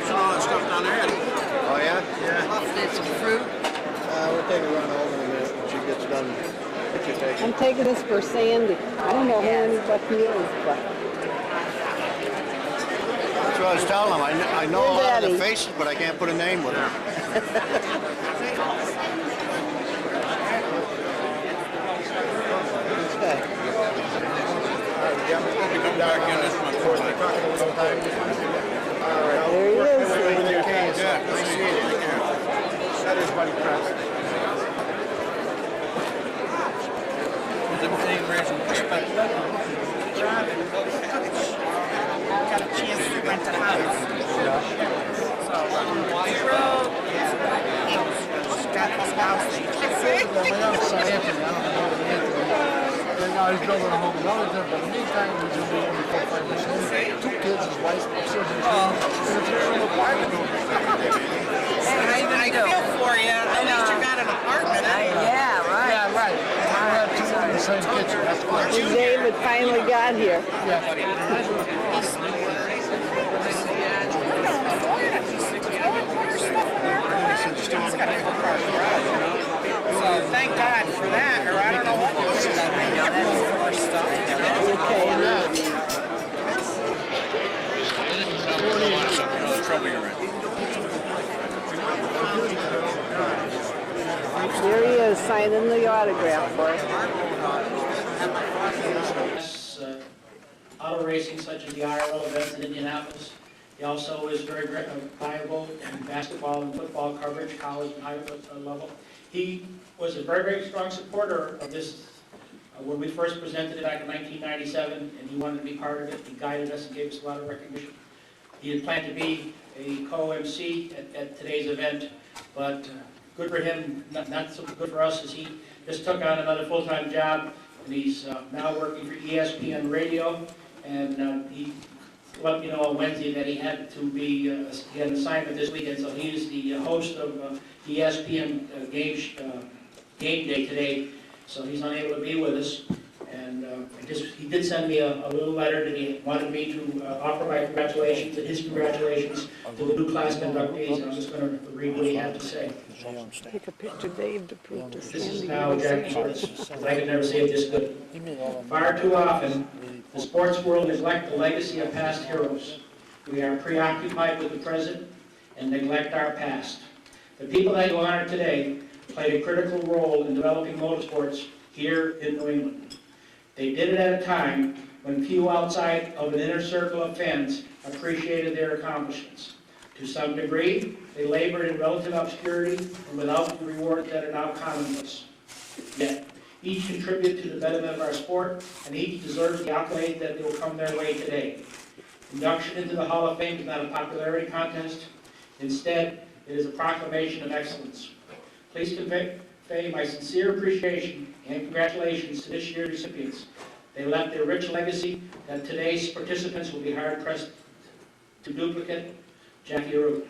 grapes and all that stuff down there. Oh, yeah? Yeah. There's some fruit. We'll take a run over in a minute when she gets done. What you taking? I'm taking this for Sandy. I don't know who anybody is, but That's what I was telling them. I know a Your lot of daddy. the faces, but I can't put a name with them. there he is. That is Buddy Krebs. Got a chance to rent a house. So, White Road, got this house. My young son Anthony, I don't know Anthony. Right now he's building a home in Wellington, but in the meantime he's going to be only 4-5 years old. 2 kids, his wife, upstairs in the and a 3-room apartment. I feel for you. At least you got an apartment. Yeah, right. Yeah, right. I have 2 in the same kitchen. That's fine. David finally got here. So thank God for that, or I don't know what was for stuff. Here he is signing the autograph for us. Auto racing such as the IRL events in Indianapolis. He also is very valuable in basketball and football coverage, college and high level. He was a very, very strong supporter of this when we first presented it back in 1997, and he wanted to be part of it. He guided us and gave us a lot of recognition. He had planned to be a co-MC at today's event, but good for him, not so good for us, as he just took on another full-time job, and he's now working for ESPN Radio, and he let me know on Wednesday that he had to be, he had an assignment this weekend, so he is the host of ESPN game day today, so he's unable to be with us. And he did send me a little letter that he wanted me to offer my congratulations and his congratulations to the new class inductees, and I'm just going to read what he had to say. Take a picture, Dave, to prove to This is Sandy. how Jack starts, because I could never say it this good. Far too often, the sports world neglect the legacy of past heroes. We are preoccupied with the present and neglect our past. The people that you honor today played a critical role in developing motorsports here in New England. They did it at a time when few outside of an inner circle of fans appreciated their accomplishments. To some degree, they labored in relative obscurity and without the rewards that are now commonplace. Yet, each contributed to the betterment of our sport, and each deserves the accolade that will come their way today. Induction into the Hall of Fame is not a popularity contest. Instead, it is a proclamation of excellence. Please convey my sincere appreciation and congratulations to this year's recipients. They left a rich legacy that today's participants will be hard-pressed to duplicate. Jackie Root.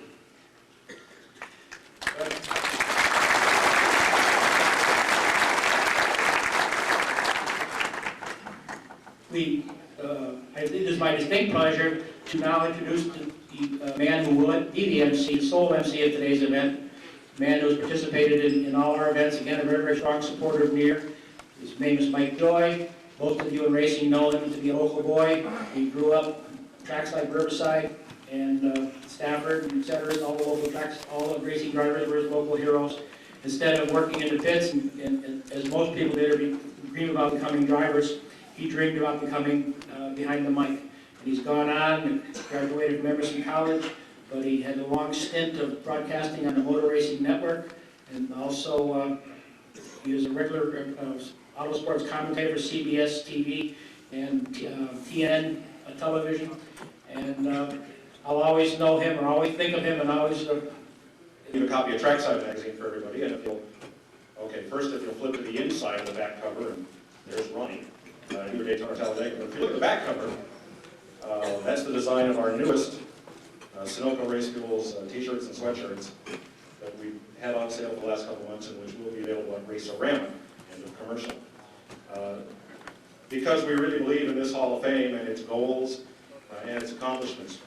It is my distinct pleasure to now introduce the man who will be the MC, the sole MC at today's event. A man who has participated in all our events. Again, a very, very strong supporter of N.E.A.R. His name is Mike Joy. Most of you in racing know him to be a local boy. He grew up tracks like Riverside and Stafford, et cetera, all the local tracks, all the racing drivers were his local heroes. Instead of working in the pits, and as most people did, dream about becoming drivers, he dreamed about becoming behind the mic. And he's gone on and graduated from Emerson College, but he had a long stint of broadcasting on the Motor Racing Network, and also he was a regular auto sports commentator for CBS TV and TN television. And I'll always know him, or always think of him, and always... Give a copy of Trackside magazine for everybody, and if you'll... Okay, first if you'll flip to the inside of the back cover, and there's Ronnie, New Daytona Talladega. But if you look at the back cover, that's the design of our newest Sunoco Race Fuels t-shirts and sweatshirts that we've had on sale for the last couple of months, and which will be available on Race-O-Rama, end of commercial. Because we really believe in this Hall of Fame and its goals and its accomplishments,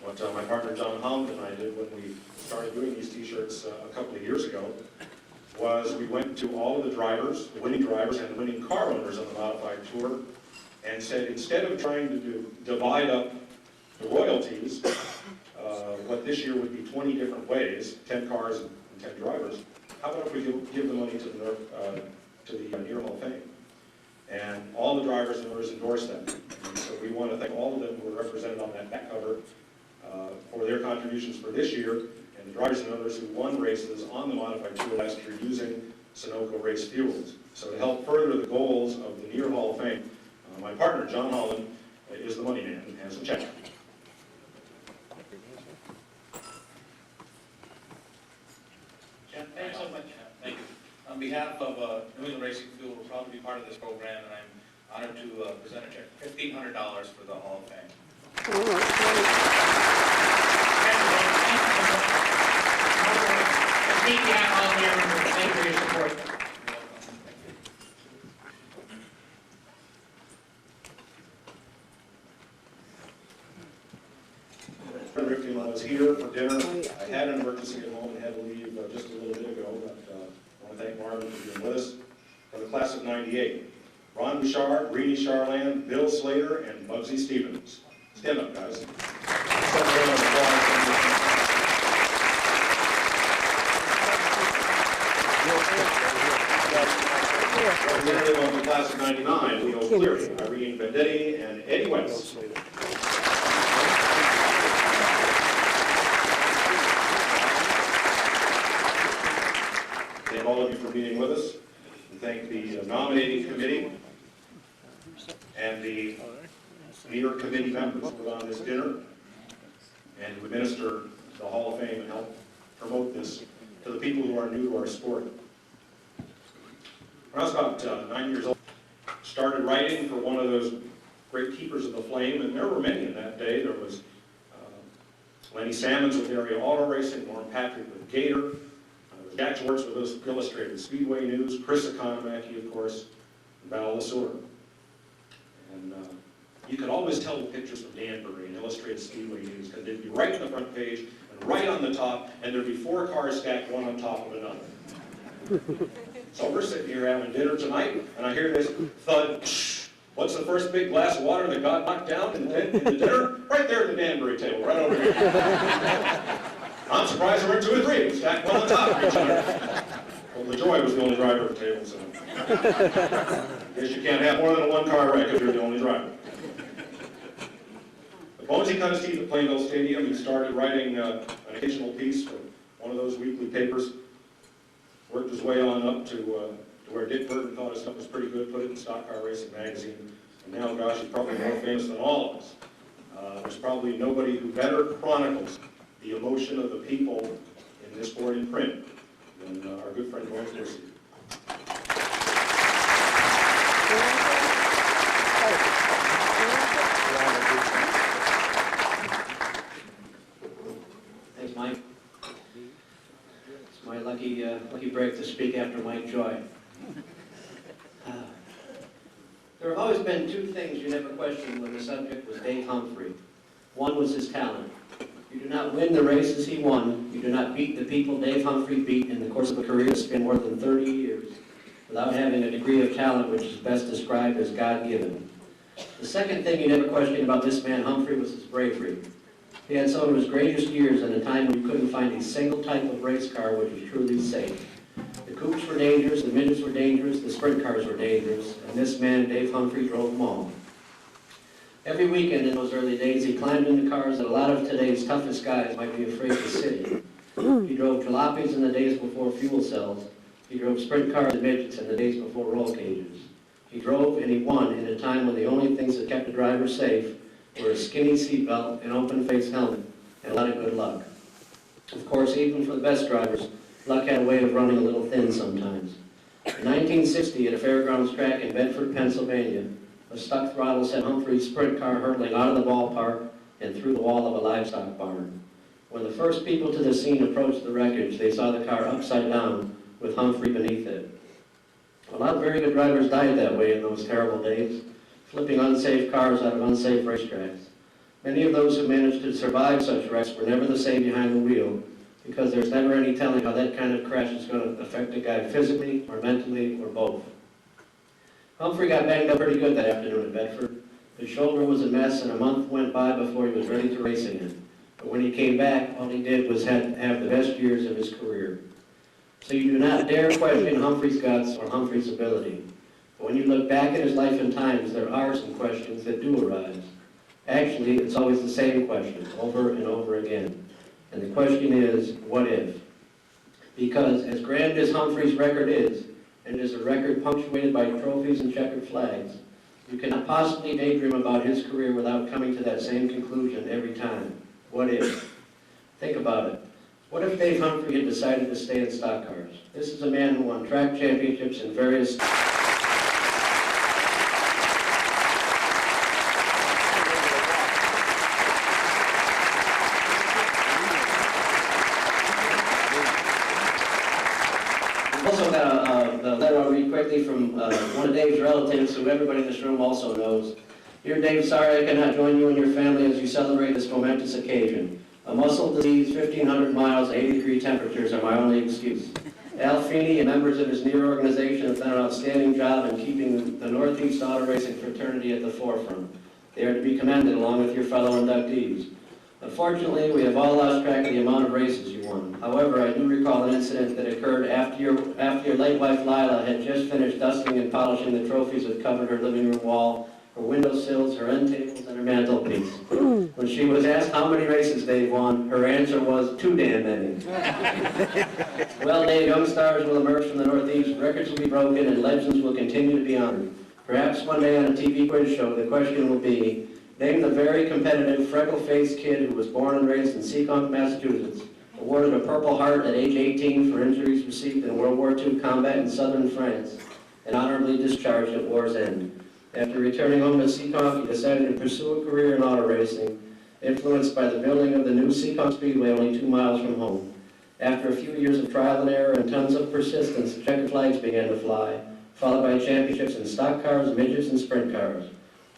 What my partner John Holland and I did when we started doing these t-shirts a couple of years ago was we went to all of the drivers, the winning drivers and winning car owners on the modified tour and said, instead of trying to divide up the royalties, what this year would be 20 different ways, 10 cars and 10 drivers, how about if we give the money to the N.E.A.R Hall of Fame? And all the drivers and owners endorsed that. And so we want to thank all of them who were represented on that back cover for their contributions for this year, and the drivers and owners who won races on the modified tour last year using Sunoco race fuels. So to help further the goals of the N.E.A.R Hall of Fame, my partner John Holland is the money man and has a check. Jeff, thanks so much. Thank you. On behalf of New England Racing Fuel, we're proud to be part of this program, and I'm honored to present a check, $1,500 for the Hall of Fame. Thank you for your support. Rifkin was here for dinner. I had an emergency at home and had to leave just a little bit ago, but I want to thank Marvin for being with us. For the class of '98, Ron Bouchard, Reedy Charland, Bill Slater, and Bugsy Stevens. Stand up, guys. Representative of the class of '99, Leo Cleary, Irene Vendetti, and Eddie Wentz. Thank all of you for being with us. And thank the nominating committee and the N.E.A.R committee members who put on this dinner and who administer the Hall of Fame and help promote this to the people who are new to our sport. When I was about 9 years old, started writing for one of those great keepers of the flame, and there were many in that day. There was Lenny Salmons with Area Auto Racing, Norm Patrick with Gator, Jack Schwartz with us, Illustrated Speedway News, Chris Economaki, of course, and Val Lasour. And you could always tell the pictures from Danbury and Illustrated Speedway News, because they'd be right on the front page and right on the top, and there'd be 4 cars stacked one on top of another. So we're sitting here having dinner tonight, and I hear this thud. What's the first big glass of water that got knocked down in the dinner? Right there at the Danbury table, right over here. I'm surprised there weren't 2 or 3 stacked one on top of each other. Well, LaJoy was the only driver at the table, so I guess you can't have more than a 1-car wreck if you're the only driver. The bones he cut his teeth at Plainville Stadium. He started writing an occasional piece for one of those weekly papers. Worked his way on up to where Dick Burton thought his stuff was pretty good, put it in Stock Car Racing magazine. And now, gosh, he's probably more famous than all of us. There's probably nobody who better chronicles the emotion of the people in this sport in print than our good friend Lawrence Dorsey. Thanks, Mike. It's my lucky break to speak after Mike Joy. There have always been 2 things you never questioned when the subject was Dave Humphrey. One was his talent. You do not win the races he won. You do not beat the people Dave Humphrey beat in the course of a career that spanned more than 30 years without having a degree of talent which is best described as God-given. The second thing you never questioned about this man Humphrey was his bravery. He had some of his greatest years at a time when you couldn't find a single type of race car which was truly safe. The coupes were dangerous, the midgets were dangerous, the sprint cars were dangerous, and this man, Dave Humphrey, drove them all. Every weekend in those early days, he climbed into cars that a lot of today's toughest guys might be afraid to sit in. He drove jalopies in the days before fuel cells. He drove sprint cars and midgets in the days before roll cages. He drove and he won in a time when the only things that kept a driver safe were a skinny seatbelt, an open-face helmet, and a lot of good luck. Of course, even for the best drivers, luck had a way of running a little thin sometimes. In 1960, at a fairgrounds track in Bedford, Pennsylvania, a stuck throttle sent Humphrey's sprint car hurtling out of the ballpark and through the wall of a livestock barn. When the first people to the scene approached the wreckage, they saw the car upside down with Humphrey beneath it. A lot of very good drivers died that way in those terrible days, flipping unsafe cars out of unsafe racetracks. Many of those who managed to survive such wrecks were never the same behind the wheel, because there's never any telling how that kind of crash is going to affect a guy physically or mentally or both. Humphrey got banged up pretty good that afternoon in Bedford. His shoulder was a mess, and a month went by before he was ready to race again. But when he came back, all he did was have the best years of his career. So you do not dare question Humphrey's guts or Humphrey's ability. But when you look back at his life and times, there are some questions that do arise. Actually, it's always the same question, over and over again. And the question is, what if? Because as grand as Humphrey's record is, and it is a record punctuated by trophies and checkered flags, you cannot possibly daydream about his career without coming to that same conclusion every time. What if? Think about it. What if Dave Humphrey had decided to stay in stock cars? This is a man who won track championships in various... Also got a letter I'll read quickly from one of Dave's relatives, who everybody in this room also knows. Dear Dave, sorry I cannot join you and your family as you celebrate this momentous occasion. A muscle disease, 1,500 miles, 80-degree temperatures are my only excuse. Al Feeney and members of his N.E.A.R. organization have done an outstanding job in keeping the Northeast auto racing fraternity at the forefront. They are to be commended along with your fellow inductees. Unfortunately, we have all lost track of the amount of races you won. However, I do recall an incident that occurred after your late wife Lila had just finished dusting and polishing the trophies that covered her living room wall, her windowsills, her end tables, and her mantelpiece. When she was asked how many races Dave won, her answer was, too damn many. Well, Dave, young stars will emerge from the Northeast, records will be broken, and legends will continue to be honored. Perhaps one day on a TV quiz show, the question will be, name the very competitive, freckle-faced kid who was born and raised in Seekonk, Massachusetts, awarded a Purple Heart at age 18 for injuries received in World War II combat in southern France, and honorably discharged at war's end. After returning home to Seekonk, he decided to pursue a career in auto racing, influenced by the building of the new Seekonk Speedway only 2 miles from home. After a few years of trial and error and tons of persistence, checkered flags began to fly, followed by championships in stock cars, midgets, and sprint cars.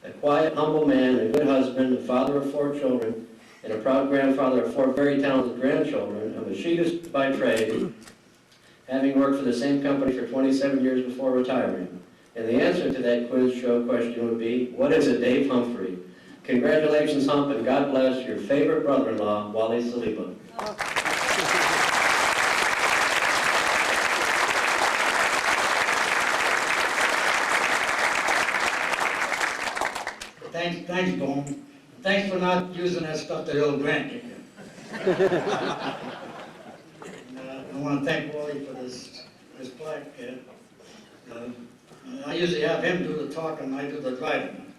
A quiet, humble man, a good husband, a father of 4 children, and a proud grandfather of 4 very talented grandchildren, a machinist by trade, having worked for the same company for 27 years before retiring. And the answer to that quiz show question would be, what is a Dave Humphrey? Congratulations, Hump, and God bless your favorite brother-in-law, Wally Saliba. Thanks, Bone. Thanks for not using that stuff to old Grant gave you. I want to thank Wally for this plaque. I usually have him do the talking and I do the driving.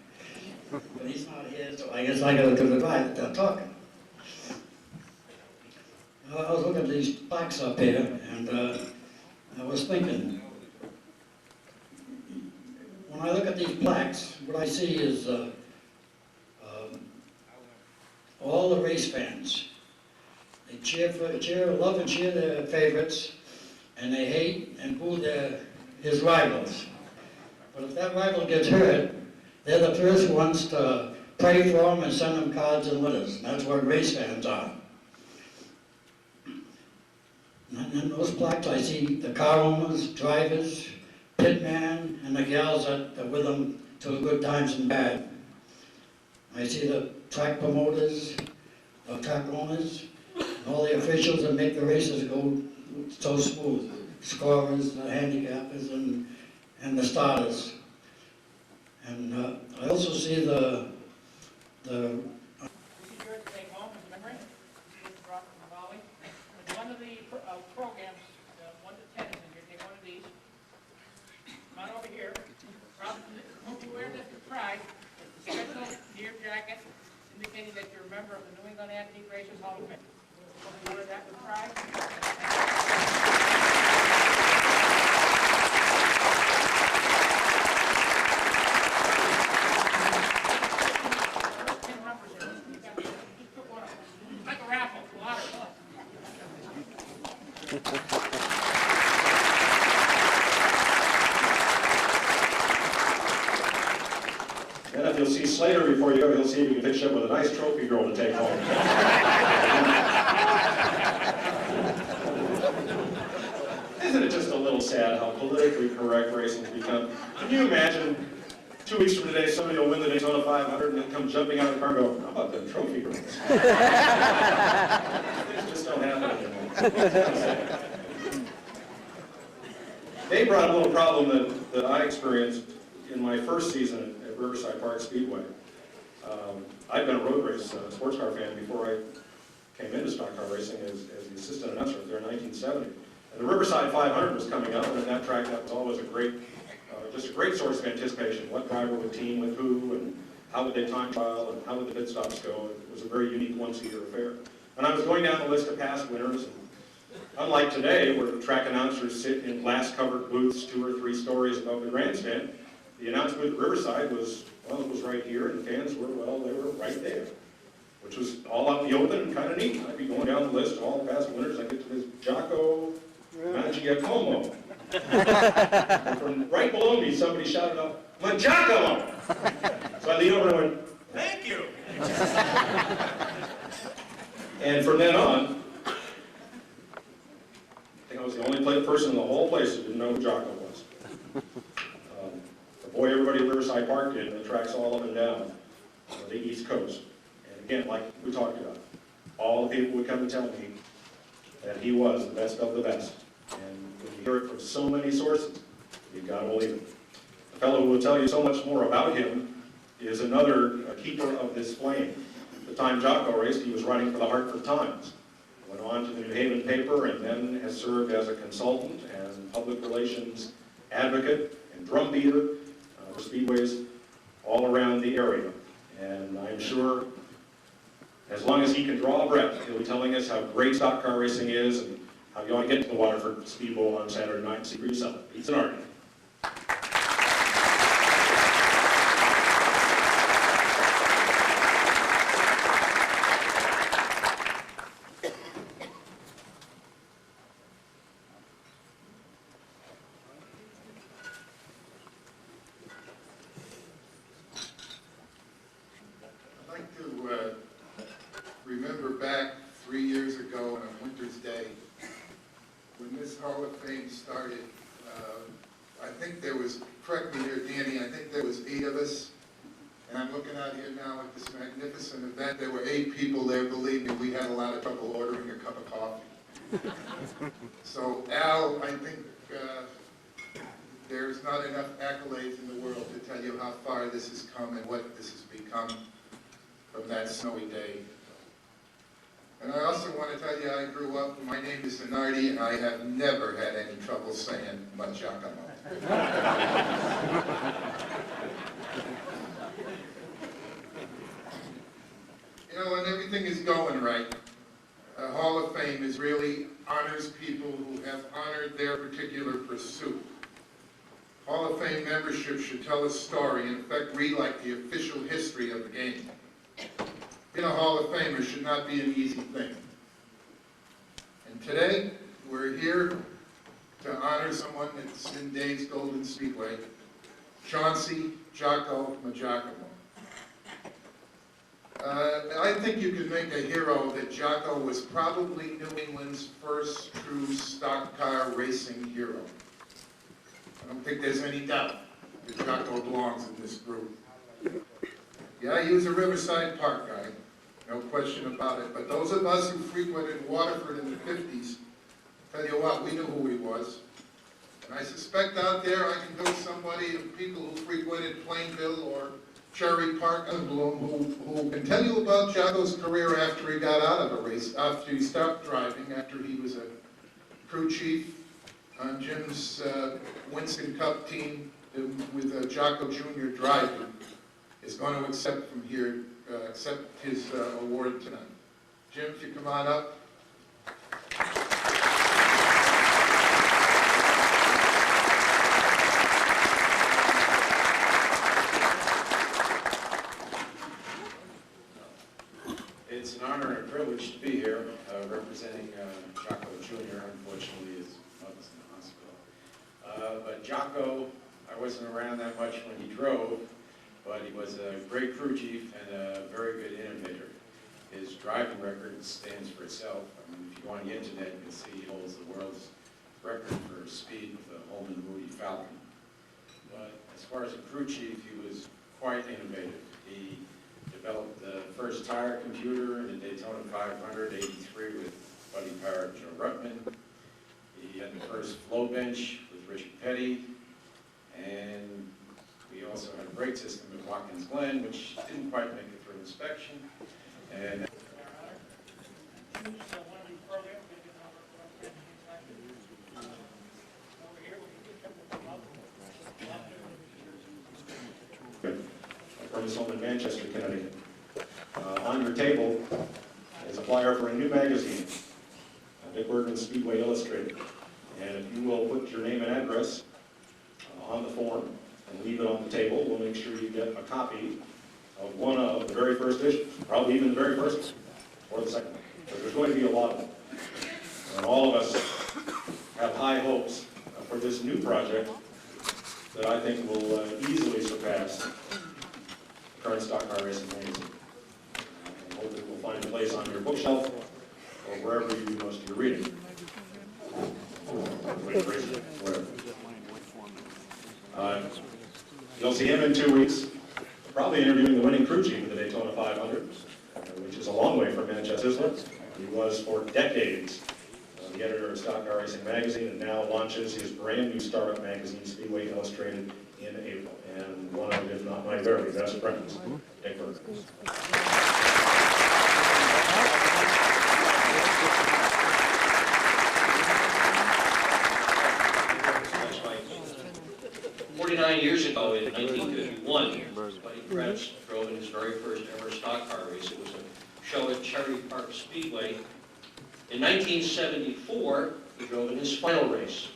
But he's not here, so I guess I got to do the talking. I was looking at these plaques up here, and I was thinking, when I look at these plaques, what I see is all the race fans. They love and cheer their favorites, and they hate and boo his rivals. But if that rival gets hurt, they're the first ones to pray for him and send them cards and letters. And that's what race fans are. And in those plaques, I see the car owners, drivers, pitman, and the gals that are with them through good times and bad. I see the track promoters, the track owners, and all the officials that make the races go so smooth. Scorers, the handicappers, and the starters. And I also see the One of the programs, 1 to 10 is in here. Take one of these. Come on over here. Hope you wear this with pride. It's a special N.E.A.R jacket indicating that you're a member of the New England Antique Racers Hall of Fame. Hope you wear that with pride. Like a raffle, a lot of fun. Then if you'll see later before you go, he'll see if you can finish up with a nice trophy girl to take home. Isn't it just a little sad how politically correct racing has become? Can you imagine 2 weeks from today, somebody will win the Daytona 500 and then come jumping out of the car and go, how about them trophy girls? Things just don't happen anymore. They brought a little problem that I experienced in my first season at Riverside Park Speedway. I'd been a road race sports car fan before I came into stock car racing as the assistant announcer there in 1970. And the Riverside 500 was coming up, and at that track that was always just a great source of anticipation. What driver would team with who, and how would they time trial, and how would the pit stops go. It was a very unique once-a-year affair. And I was going down the list of past winners, and unlike today, where the track announcers sit in glass-covered booths 2 or 3 stories above the grandstand, the announce booth at Riverside was, well, it was right here, and the fans were, well, they were right there, which was all out in the open and kind of neat. I'd be going down the list of all the past winners. I get to this Jocko Magiacomo. And from right below me, somebody shouted out, Magiacomo! So I leaned over and went, thank you! And from then on, I was the only person in the whole place who didn't know who Jocko was. The boy everybody at Riverside Park did, and the tracks all up and down the East Coast. And again, like we talked about, all the people would come and tell me that he was the best of the best. And when you hear it from so many sources, you've got to believe it. The fellow who will tell you so much more about him is another keeper of this flame. The time Jocko raced, he was writing for the Hartford Times. Went on to the New Haven paper and then has served as a consultant and public relations advocate and drum beater for speedways all around the area. And I'm sure as long as he can draw a breath, he'll be telling us how great stock car racing is and how you ought to get to the Waterford Speed Bowl on Saturday night and see for yourself. He's an artist. Remember back 3 years ago on a winter's day when this Hall of Fame started. I think there was, correct me here, Danny, I think there was 8 of us. And I'm looking out here now at this magnificent event. There were 8 people there. Believe me, we had a lot of trouble ordering a cup of coffee. So Al, I think there's not enough accolades in the world to tell you how far this has come and what this has become from that snowy day. And I also want to tell you I grew up, my name is N.E.A.R, and I have never had any trouble saying Magiacomo. You know, when everything is going right, a Hall of Fame really honors people who have honored their particular pursuit. Hall of Fame membership should tell a story, in effect read like the official history of the game. Being a Hall of Famer should not be an easy thing. And today, we're here to honor someone that's in Dave's Golden Speedway, Chauncey Jocko Magiacomo. I think you could make a hero that Jocko was probably New England's first true stock car racing hero. I don't think there's any doubt that Jocko belongs in this group. Yeah, he was a Riverside Park guy, no question about it. But those of us who frequented Waterford in the 50s, tell you what, we knew who he was. And I suspect out there I can know somebody of people who frequented Plainville or Cherry Park and Bloom who can tell you about Jocko's career after he got out of the race, after he stopped driving, after he was a crew chief on Jim's Winston Cup team with Jocko Jr. driving, is going to accept from here, accept his award tonight. Jim, if you come on up. It's an honor and a privilege to be here representing Jocko Jr. Unfortunately, his mother's in the hospital. But Jocko, I wasn't around that much when he drove, but he was a great crew chief and a very good innovator. His driving record stands for itself. I mean, if you go on the internet, you can see he holds the world's record for speed with a Holman Moody Falcon. But as far as a crew chief, he was quite innovative. He developed the first tire computer in the Daytona 500, 83 with Buddy Parrott and Joe Ruttman. He had the first flow bench with Richard Petty, and we also had a brake system at Watkins Glen, which didn't quite make it through inspection. And from his home in Manchester, Connecticut. On your table is a flyer for a new magazine, Dick Bergman Speedway Illustrated. And if you will put your name and address on the form and leave it on the table, we'll make sure you get a copy of one of the very first issues, probably even the very first one, or the second one. But there's going to be a lot of them. And all of us have high hopes for this new project that I think will easily surpass the current stock car racing magazine. I hope it will find a place on your bookshelf or wherever you do most of your reading. Whatever. You'll see him in 2 weeks, probably interviewing the winning crew chief of the Daytona 500, which is a long way from Manchester. He was for decades the editor of Stock Car Racing Magazine, and now launches his brand new startup magazine, Speedway Illustrated, in April. And one of, if not my very best friends, Dick Bergman. 49 years ago, in 1951, Buddy Krebs drove in his very first ever stock car race. It was a show at Cherry Park Speedway. In 1974, he drove in his final race.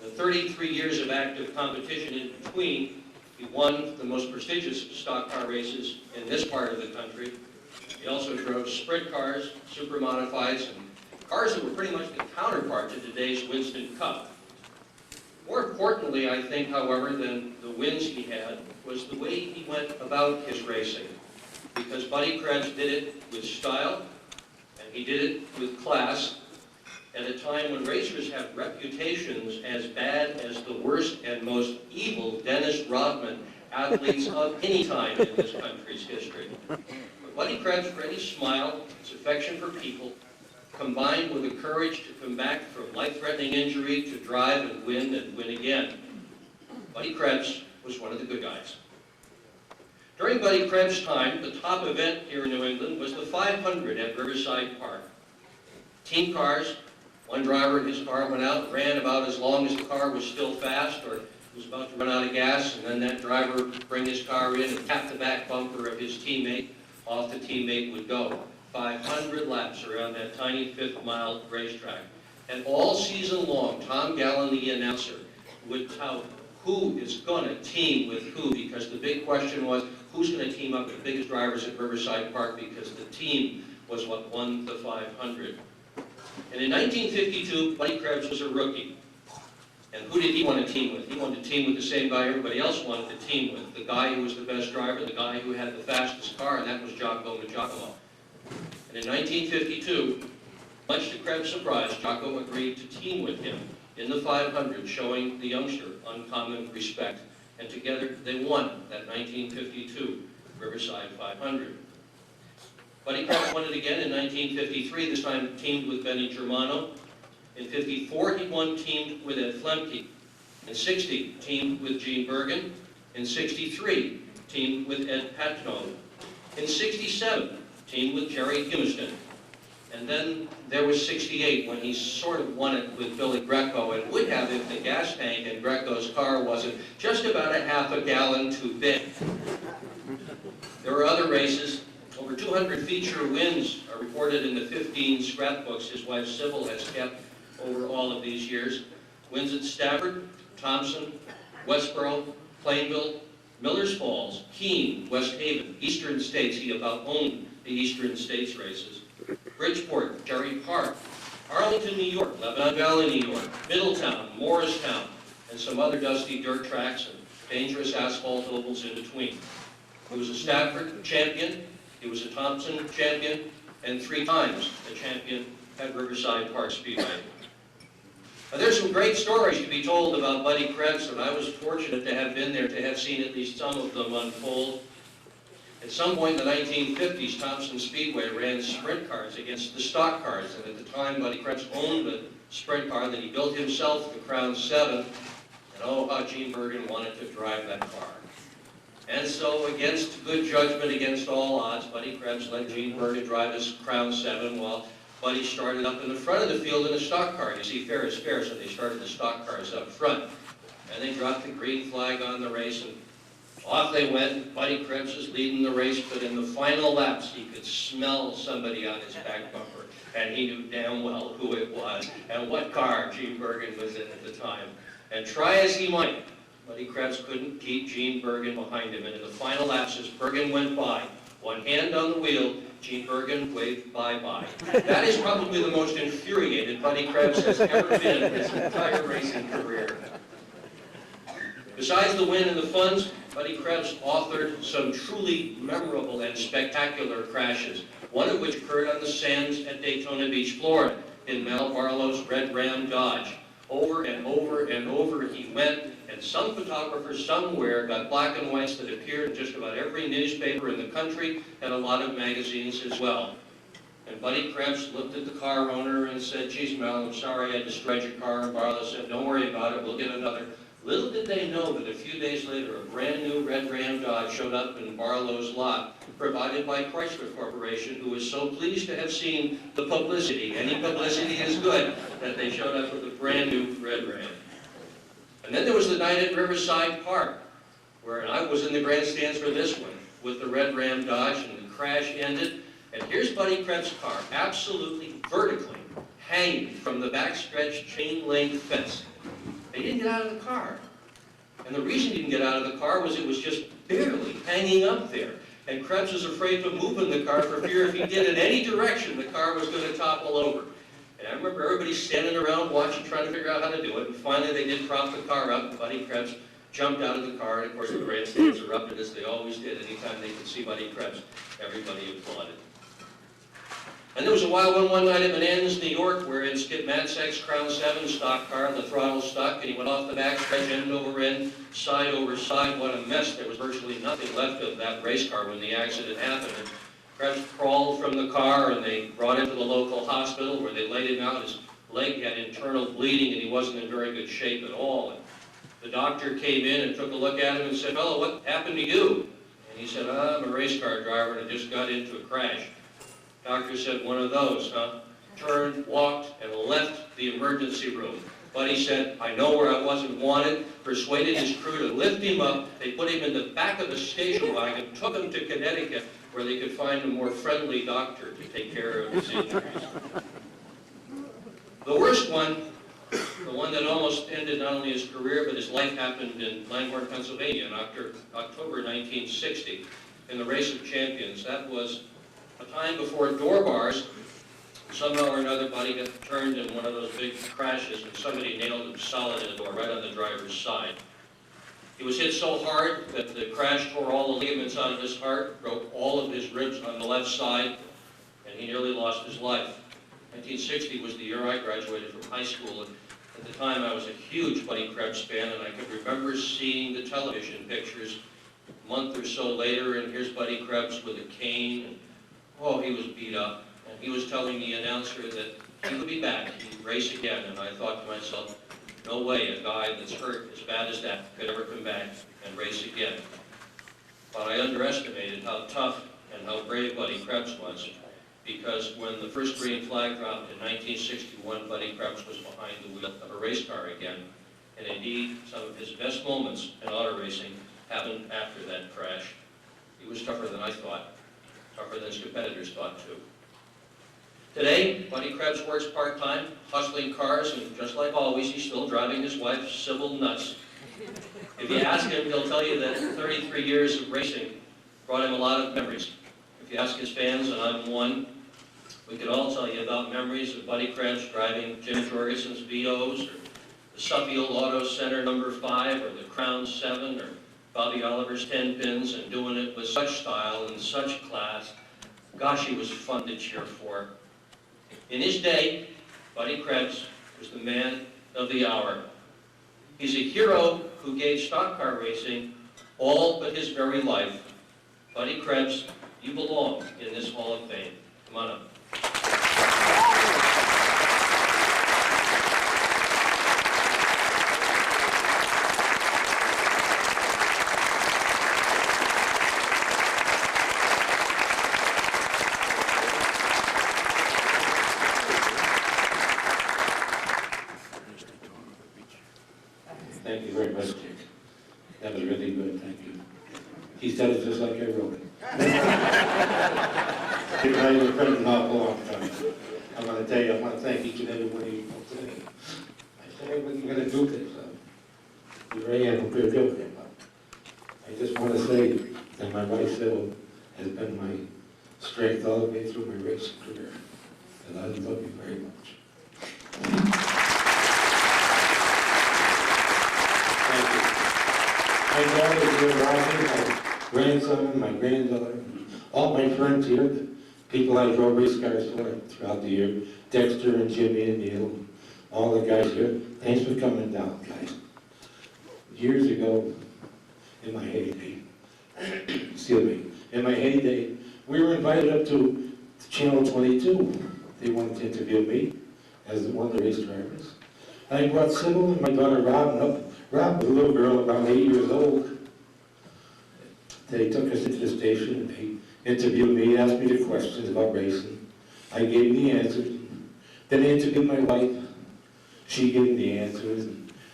The 33 years of active competition in between, he won the most prestigious stock car races in this part of the country. He also drove sprint cars, super modifieds, and cars that were pretty much the counterpart to today's Winston Cup. More importantly, I think, however, than the wins he had, was the way he went about his racing. Because Buddy Krebs did it with style, and he did it with class, at a time when racers have reputations as bad as the worst and most evil Dennis Rodman athletes of any time in this country's history. But Buddy Krebs' ready smile, his affection for people, combined with the courage to come back from life-threatening injury to drive and win again. Buddy Krebs was one of the good guys. During Buddy Krebs' time, the top event here in New England was the 500 at Riverside Park. Team cars, one driver in his car went out, ran about as long as the car was still fast or was about to run out of gas, and then that driver would bring his car in and tap the back bumper of his teammate. Off the teammate would go. 500 laps around that tiny fifth-mile racetrack. And all season long, Tom Gallen, the announcer, would tout who is going to team with who, because the big question was, who's going to team up with the biggest drivers at Riverside Park, because the team was what won the 500. And in 1952, Buddy Krebs was a rookie. And who did he want to team with? He wanted to team with the same guy everybody else wanted to team with, the guy who was the best driver, the guy who had the fastest car, and that was Jocko Giacomo. And in 1952, much to Krebs' surprise, Jocko agreed to team with him in the 500, showing the youngster uncommon respect. And together they won that 1952 Riverside 500. Buddy Krebs won it again in 1953, this time teamed with Benny Germano. In 54, he won teamed with Ed Flemke. In 60, teamed with Gene Bergen. In 63, teamed with Ed Patno. In 67, teamed with Jerry Humiston. And then there was 68 when he sort of won it with Billy Greco, and would have if the gas tank in Greco's car wasn't just about a half a gallon too big. There were other races. Over 200 feature wins are reported in the 15 scrapbooks his wife Sybil has kept over all of these years. Wins at Stafford, Thompson, Westboro, Plainville, Millers Falls, Keene, West Haven, Eastern States. He about owned the Eastern States races. Bridgeport, Cherry Park, Arlington, New York, Lebanon Valley, New York, Middletown, Morristown, and some other dusty dirt tracks and dangerous asphalt ovals in between. He was a Stafford champion, he was a Thompson champion, and 3 times a champion at Riverside Park Speedway. Now, there's some great stories to be told about Buddy Krebs, and I was fortunate to have been there to have seen at least some of them unfold. At some point in the 1950s, Thompson Speedway ran sprint cars against the stock cars, and at the time Buddy Krebs owned a sprint car that he built himself, the Crown 7, and oh, how Gene Bergen wanted to drive that car. And so, against good judgment, against all odds, Buddy Krebs let Gene Bergen drive his Crown 7 while Buddy started up in the front of the field in a stock car. You see, fair is fair, so they started the stock cars up front. And they dropped the green flag on the race, and off they went. Buddy Krebs was leading the race, but in the final laps, he could smell somebody on his back bumper, and he knew damn well who it was and what car Gene Bergen was in at the time. And try as he might, Buddy Krebs couldn't keep Gene Bergen behind him. And in the final laps, as Bergen went by, one hand on the wheel, Gene Bergen waved bye-bye. That is probably the most infuriated Buddy Krebs has ever been in his entire racing career. Besides the win and the funds, Buddy Krebs authored some truly memorable and spectacular crashes, one of which occurred on the sands at Daytona Beach, Florida, in Mel Barlow's Red Ram Dodge. Over and over and over he went, and some photographer somewhere got black and whites that appeared in just about every newspaper in the country and a lot of magazines as well. And Buddy Krebs looked at the car owner and said, "Geez, Mel, I'm sorry I destroyed your car." And Barlow said, "Don't worry about it, we'll get another." Little did they know that a few days later, a brand new Red Ram Dodge showed up in Barlow's lot, provided by Chrysler Corporation, who was so pleased to have seen the publicity. Any publicity is good, that they showed up with a brand new Red Ram. And then there was the night at Riverside Park, where I was in the grandstands for this one, with the Red Ram Dodge, and the crash ended. And here's Buddy Krebs' car, absolutely vertically hanging from the backstretched chain-link fence. He didn't get out of the car. And the reason he didn't get out of the car was it was just barely hanging up there. And Krebs was afraid to move in the car for fear if he did in any direction, the car was going to topple over. And I remember everybody standing around watching, trying to figure out how to do it. And finally they did prop the car up, and Buddy Krebs jumped out of the car. And of course the grandstands erupted as they always did. Anytime they could see Buddy Krebs, everybody applauded. And there was a wild one night at N.E.A.R, New York, where in Skip Matzek's Crown 7 stock car, the throttle stuck, and he went off the backstretch, end over end, side over side. What a mess. There was virtually nothing left of that race car when the accident happened. And Krebs crawled from the car, and they brought him to the local hospital, where they laid him out. His leg had internal bleeding, and he wasn't in very good shape at all. And the doctor came in and took a look at him and said, "Fellow, what happened to you?" And he said, "I'm a race car driver, and I just got into a crash." Doctor said, "One of those, huh?" Turned, walked, and left the emergency room. Buddy said, "I know where I wasn't wanted," persuaded his crew to lift him up. They put him in the back of a station wagon, took him to Connecticut, where they could find a more friendly doctor to take care of his injuries. The worst one, the one that almost ended not only his career, but his life, happened in Langhorne, Pennsylvania in October 1960, in the Race of Champions. That was a time before door bars. Somehow or another, Buddy got turned in one of those big crashes, and somebody nailed him solid in the door, right on the driver's side. He was hit so hard that the crash tore all the ligaments out of his heart, broke all of his ribs on the left side, and he nearly lost his life. 1960 was the year I graduated from high school, and at the time I was a huge Buddy Krebs fan, and I could remember seeing the television pictures a month or so later, and here's Buddy Krebs with a cane, and oh, he was beat up, and he was telling the announcer that he would be back, he'd race again, and I thought to myself, no way a guy that's hurt as bad as that could ever come back and race again. But I underestimated how tough and how brave Buddy Krebs was, because when the first green flag dropped in 1961, Buddy Krebs was behind the wheel of a race car again, and indeed, some of his best moments in auto racing happened after that crash. He was tougher than I thought. Tougher than his competitors thought too. Today, Buddy Krebs works part-time, hustling cars, and just like always, he's still driving his wife Sybil nuts. If you ask him, he'll tell you that 33 years of racing brought him a lot of memories. If you ask his fans, and I'm one, we could all tell you about memories of Buddy Krebs driving Jim Jorgensen's VOs, or the Suffield Auto Center No. 5, or the Crown 7, or Bobby Oliver's 10 pins and doing it with such style and such class. Gosh, he was fun to cheer for. In his day, Buddy Krebs was the man of the hour. He's a hero who gave stock car racing all but his very life. Buddy Krebs, you belong in this Hall of Fame. Come on up. Thank you very much, Dick. That was really good, thank you. He said it just like I wrote it. Dick and I were friends an awful long time. I want to tell you, I want to thank each and every one of you folks today. I said I wasn't going to do this. Here I am, I'm going to do it. I just want to say that my wife, Sybil, has been my strength all the way through my racing career. And I love you very much. My daughter here, Roger, my grandson, my granddaughter, all my friends here, the people I drove race cars for throughout the year, Dexter and Jimmy and Neil, all the guys here, thanks for coming down, guys. Years ago, in my heyday, excuse me, in my heyday, we were invited up to Channel 22. They wanted to interview me as one of the race drivers. And I brought Sybil and my daughter Robin up. Rob was a little girl about 8 years old. They took us into the station and they interviewed me, asked me the questions about racing. I gave the answers. Then they interviewed my wife. She gave the answers.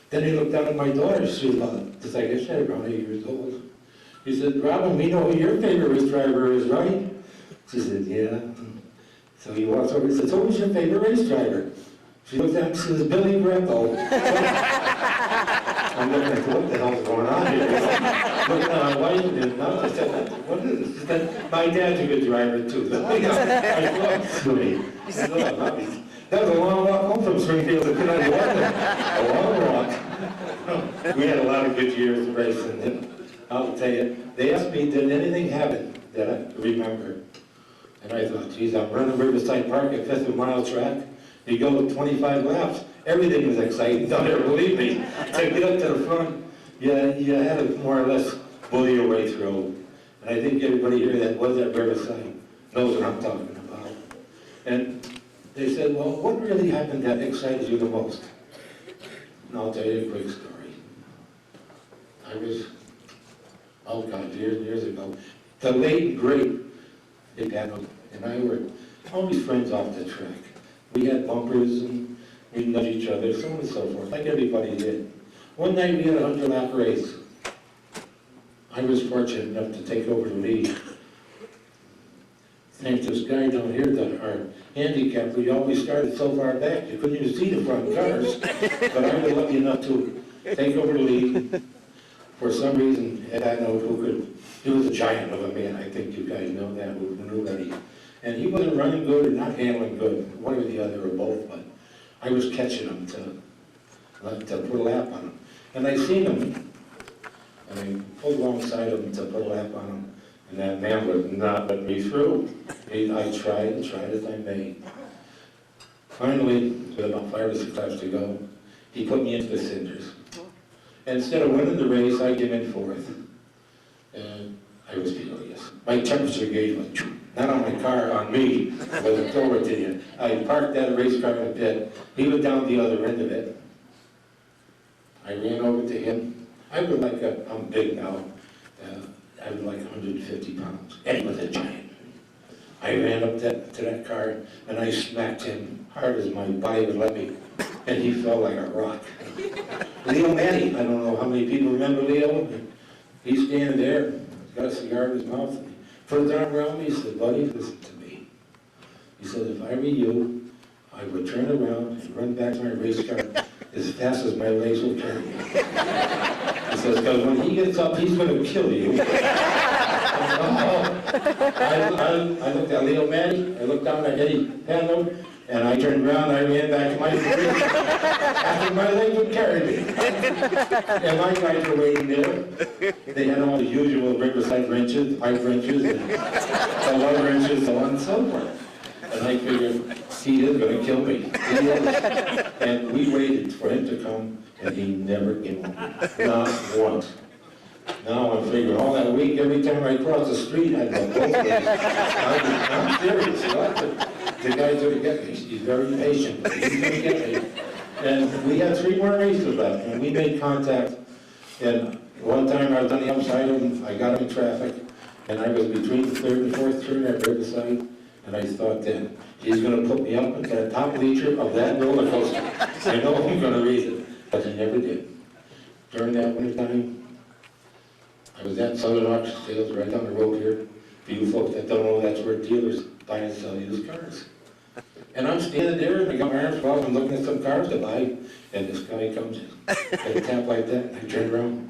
Then they looked down at my daughter. She was about, just like I said, around 8 years old. He said, Robin, we know who your favorite race driver is, right? She said, yeah. So he walks over and says, who's your favorite race driver? She looked at him and says, Billy Greco. I'm looking at what the hell's going on here? Looked at my wife and I said, what is this? She said, my dad's a good driver too. I thought, sweet. That was a long walk home from Springfield to Connecticut, wasn't it? A long walk. We had a lot of good years racing. And I'll tell you, they asked me, did anything happen that I remember? And I thought, geez, I'm running Riverside Park at 5th mile track. You go 25 laps. Everything was exciting down there, believe me. To get up to the front, you had to more or less bully your way through. And I think everybody here that was at Riverside knows what I'm talking about. And they said, well, what really happened that excited you the most? And I'll tell you a quick story. I was, oh God, years and years ago, the late, great Big Daniel and I were always friends off the track. We had bumpers and we'd nudge each other, so on and so forth, like everybody did. One night we had a 100-lap race. I was fortunate enough to take over the lead. Thanks to this guy down here, our handicap, we always started so far back, you couldn't even see the front cars. But I was lucky enough to take over the lead. For some reason, Ed, I know who could, he was a giant of a man, I think you guys know that, who knew that and he wasn't running good or not handling good, one or the other or both, but I was catching him to put a lap on him. And I seen him, and I pulled alongside him to put a lap on him, and that man would not let me through. I tried as I may. Finally, with about 5 or 6 laps to go, he put me into the cinders. And instead of winning the race, I came in 4th. And I was furious. My temperature gauge was not on my car, on me. I wasn't over to you. I parked that race car in the pit. He was down the other end of it. I ran over to him. I was like I'm big now. I was like 150 pounds. And he was a giant. I ran up to that car and I smacked him hard as my body would let me. And he fell like a rock. Leo Manny, I don't know how many people remember Leo. He's standing there, he's got a cigar in his mouth. And he put his arm around me, he said, buddy, listen to me. He said, if I were you, I would turn around and run back to my race car as fast as my legs will carry me. He says, because when he gets up, he's going to kill you. I said, oh. I looked at Leo Manny, I looked down at Eddie Pando, and I turned around and I ran back to my position after my leg would carry me. And my guys were waiting there. They had all the usual Riverside wrenches, pipe wrenches, and the lug wrenches, so on and so forth. And I figured, he is going to kill me. He is. And we waited for him to come, and he never came home. Not once. Now I'm figuring all that week, every time I cross the street, I'd go both ways. I'm serious. The guy's going to get me. He's very patient. He's going to get me. And we had 3 more races left, and we made contact. And one time I was on the outside of him, I got him in traffic, and I was between the 3rd and 4th turn at Riverside, and I thought then, he's going to put me up at the top bleacher of that roller coaster. I know I'm going to race it, but he never did. During that winter time, I was at Southern Auction Sales right down the road here. For you folks that don't know, that's where dealers buy and sell used cars. And I'm standing there, and I got my arms crossed, I'm looking at some cars to buy, and this guy comes in, and a tap like that, and I turned around.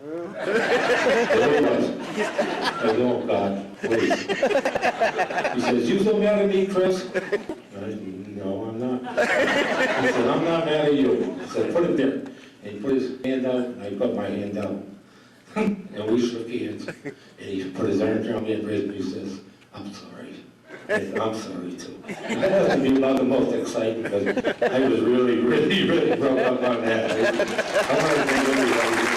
There he was. I said, oh God, please. He says, you so mad at me, Chris? I said, no, I'm not. He said, I'm not mad at you. I said, put it there. And he put his hand out, and I put my hand out. And we shook hands, and he put his arms around me and raised me. He says, I'm sorry. I said, I'm sorry too. And that has to be about the most exciting, because I was really broke up on that. I want to thank everybody.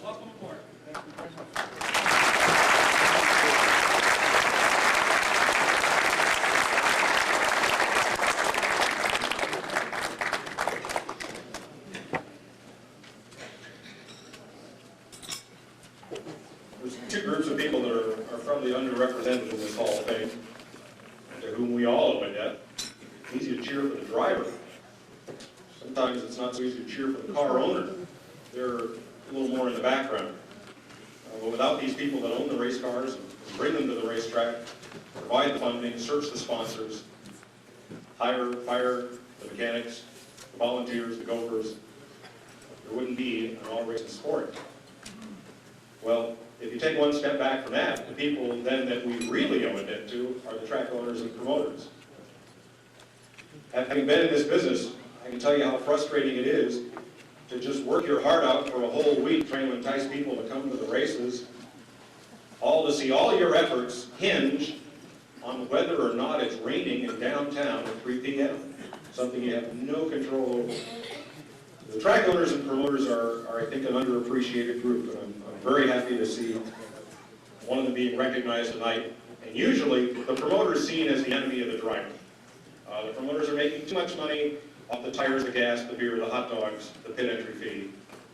Welcome aboard. There's 2 groups of people that are probably underrepresented in this Hall of Fame, to whom we all owe a debt. It's easy to cheer for the driver. Sometimes it's not so easy to cheer for the car owner. They're a little more in the background. But without these people that own the race cars and bring them to the racetrack, provide the funding, search the sponsors, fire the mechanics, the volunteers, the gophers, there wouldn't be an all-racing sport. Well, if you take one step back from that, the people then that we really owe a debt to are the track owners and promoters. Having been in this business, I can tell you how frustrating it is to just work your heart out for a whole week trying to entice people to come to the races, all to see all your efforts hinge on whether or not it's raining in downtown at 3 p.m., something you have no control over. The track owners and promoters are I think, an underappreciated group, and I'm very happy to see one of them being recognized tonight. And usually, the promoter is seen as the enemy of the driver. The promoters are making too much money off the tires, the gas, the beer, the hot dogs, the pit entry fee,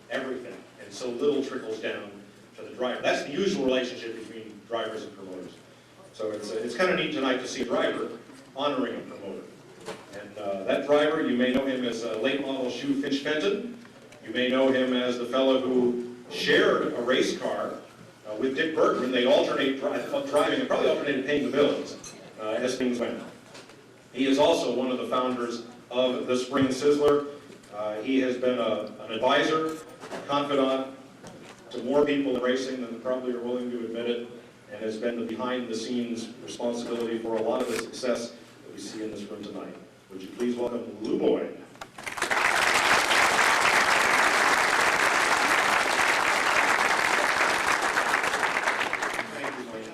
everything. And so little trickles down to the driver. That's the usual relationship between drivers and promoters. So it's kind of neat tonight to see a driver honoring a promoter. And that driver, you may know him as late model Shoe Finch Fenton. You may know him as the fellow who shared a race car with Dick Bergman. They alternate driving and probably alternated paying the bills as things went. He is also one of the founders of the Spring Sizzler. He has been an advisor, a confidant to more people in racing than probably are willing to admit it, and has been the behind-the-scenes responsibility for a lot of the success that we see in this room tonight. Would you please welcome Lou Boyd. Thank you, Wayne.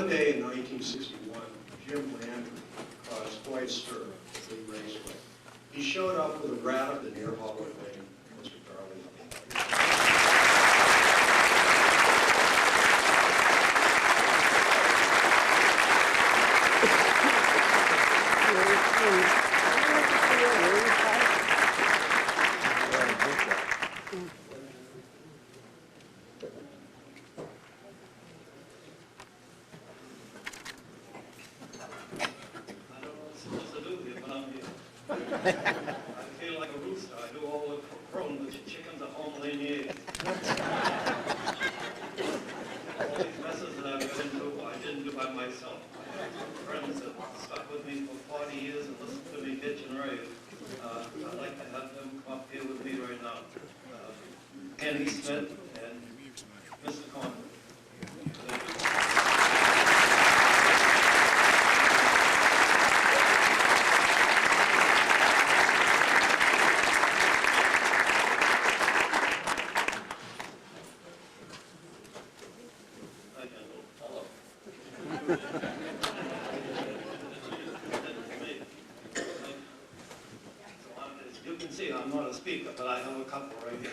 one day in 1961, Jim Landry caused quite a stir at the raceway. He showed up with a rat of the N.E.A.R Hall of Fame, Mr. Carly. I feel like a rooster. I do all the crowing, but the chickens are home laying eggs. All these messes that I've been into, I didn't do by myself. I have friends that stuck with me for 40 years and listened to me bitch and rave. I'd like to have them come up here with me right now. Andy Smith and Mr. Conway. You can see I'm not a speaker, but I have a couple right here.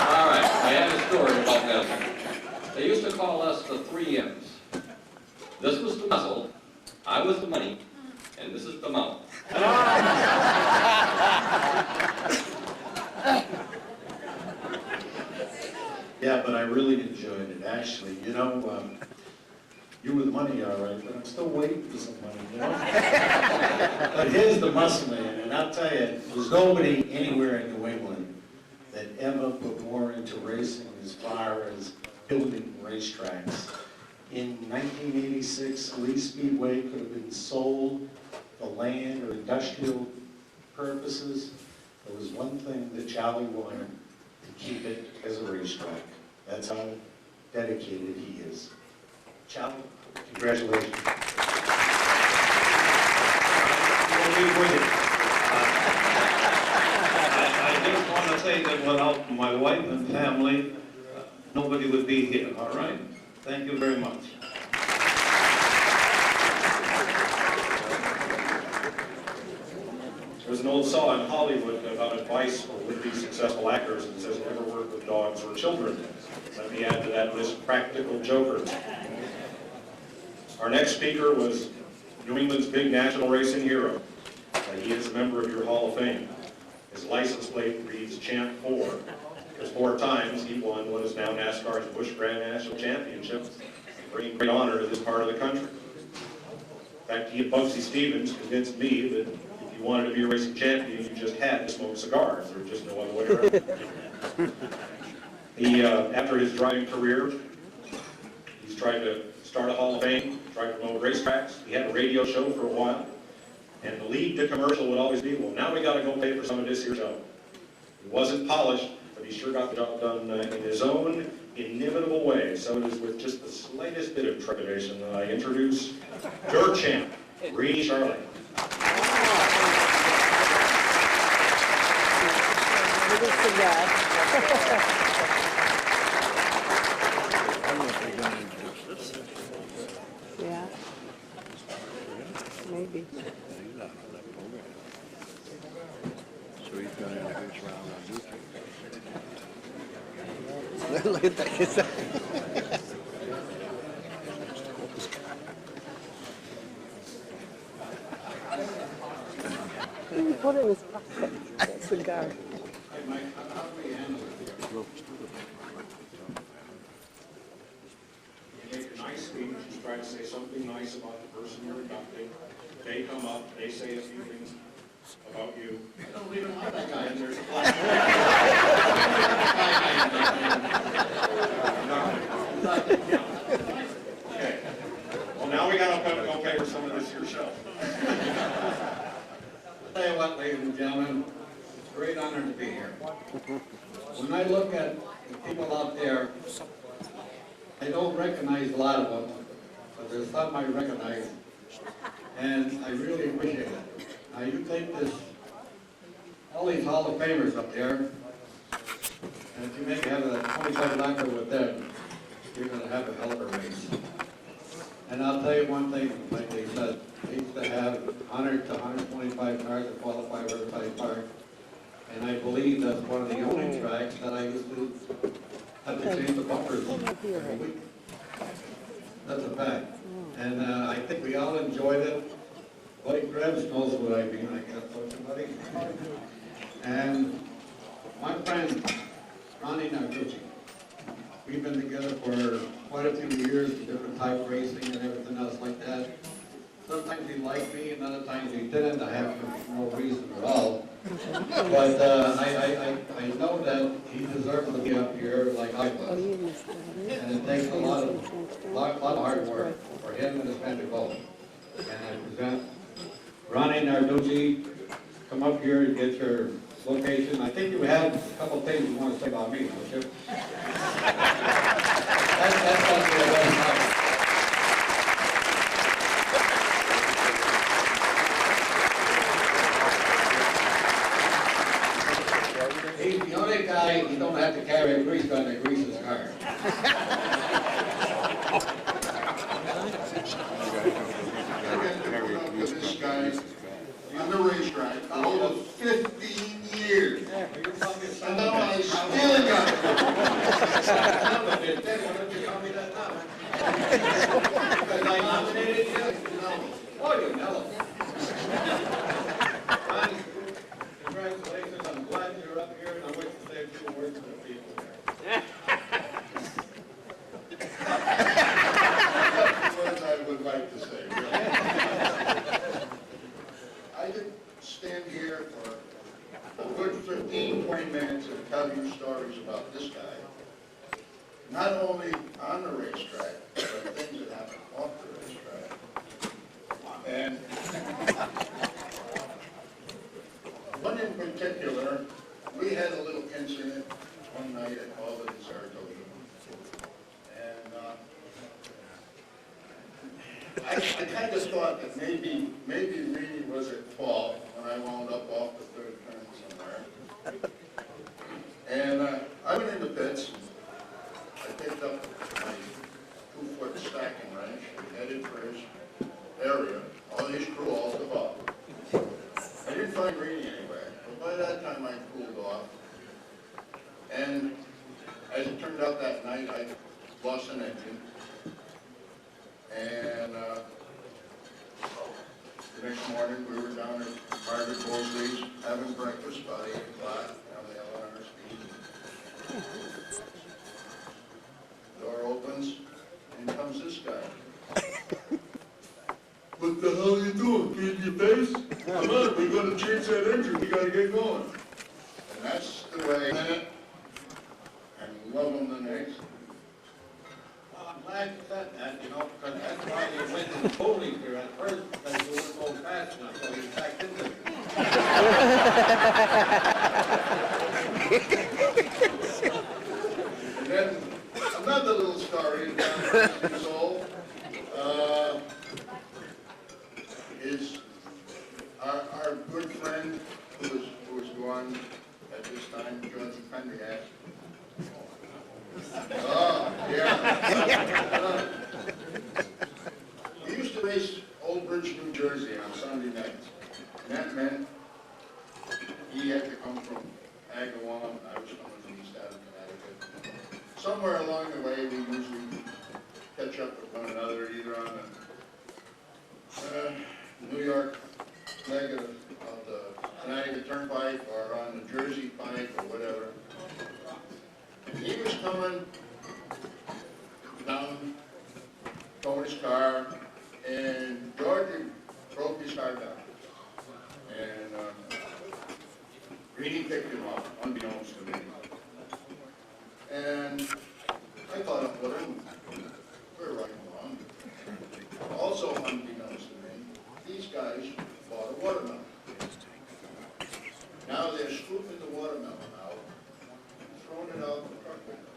All right, I have a story about that. They used to call us the 3 M's. This was the muzzle, I was the money, and this is the mouth. Yeah, but I really enjoyed it, actually. You know, you were the money, all right, but I'm still waiting for some money, you know? But here's the muscle man, and I'll tell you, there's nobody anywhere in New England that ever put more into racing as far as building racetracks. In 1986, Lee Speedway could have been sold for land or industrial purposes. There was one thing that Charlie wanted, to keep it as a racetrack. That's how dedicated he is. Charlie, congratulations. I just want to say that without my wife and family, nobody would be here, all right? Thank you very much. There's an old saw in Hollywood about advice for would-be successful actors, and it says never work with dogs or children. Let me add to that list practical jokers. Our next speaker was New England's big national racing hero. He is a member of your Hall of Fame. His license plate reads Champ 4, because 4 times he won what is now NASCAR's Busch Grand National Championship, bringing great honor to this part of the country. In fact, he and Bugsy Stevens convinced me that if you wanted to be a racing champion, you just had to smoke cigars. There's just no other way around. He, after his driving career, he's tried to start a Hall of Fame, tried to promote racetracks. He had a radio show for a while. And the lead to commercial would always be, well, now we got to go pay for some of this here show. He wasn't polished, but he sure got the job done in his own inimitable way. So it is with just the slightest bit of trepidation that I introduce your champ, Reedy Charlotte. Yeah. Maybe. So he's going to introduce round on YouTube. Look at that. He put it in his pocket, that cigar. You make a nice speech, you try to say something nice about the person you're inducting. They come up, they say a few things about you. I don't even like that guy, and there's a black Okay. Well, now we gotta go pay for some of this here show. I'll tell you what, ladies and gentlemen, it's a great honor to be here. When I look at the people out there, I don't recognize a lot of them, but there's some I recognize, and I really appreciate it. Now you take this, all these Hall of Famers up there, And if you make have a 25 lapper with them, you're going to have a hell of a race. And I'll tell you one thing, like they said, they used to have 100 to 125 cars to qualify for Riverside Park. And I believe that's one of the only tracks that I used to have to change the bumpers every week. That's a fact. And I think we all enjoyed it. Buddy Krebs knows what I mean, I guess, don't you, buddy? And my friend, N.E.A.R, we've been together for quite a few years, different type racing and everything else like that. Sometimes he liked me, and other times he didn't. I have no reason at all. But I know that he deserves to be up here like I was. And it takes a lot of hard work for him and his family both. And I present N.E.A.R. Come up here and get your location. I think you have a couple things you want to say about me, don't you? That's not the way. He's the only guy you don't have to carry a grease gun to grease his car. This guy on the racetrack for over 15 years. And now I still got it. Why don't you tell me that now? Because I nominated you? No. Oh, you know. Ron, congratulations. I'm glad you're up here, and I wish to say a few words to the people there. That's what I would like to say, really. I could stand here for a good 15, 20 minutes and tell you stories about this guy. Not only on the racetrack, but things that happen off the racetrack. And one in particular, we had a little incident one night at Albany, Saratoga. And I kind of thought that maybe Reedy was at fault when I wound up off the third turn somewhere. And I went in the pits. I picked up my 2-foot stacking wrench and headed for his area. All these crew all took off. I didn't find Reedy anywhere, but by that time I cooled off. And as it turned out that night, I lost an engine. And the next morning, we were down at Margaret Bosley's having breakfast about 8 o'clock down the Eleanor Street. Door opens, in comes this guy. What the hell are you doing? Feeding your face? Come on, we gotta change that engine. We gotta get going. And that's the way. And love them the next. I'm glad you said that, you know, because that's why you went to the bowling here at first, because you wouldn't go fast enough, so you backed into it. And then another little story about his soul is our good friend who was gone at this time, George Pendergast. Oh, yeah. We used to race Old Bridge, New Jersey on Sunday nights. And that meant he had to come from Agawam, and I was coming from East Haven, Connecticut. Somewhere along the way, we usually catch up with one another, either on the New York leg of the Connecticut Turnpike or on the Jersey Pike or whatever. He was coming down, towing his car, and George broke his car down. And Reedy picked him up, unbeknownst to me. And I thought up with him, we're right along. Also unbeknownst to me, these guys bought a watermelon. Now they're scooping the watermelon out, throwing it out the truck window.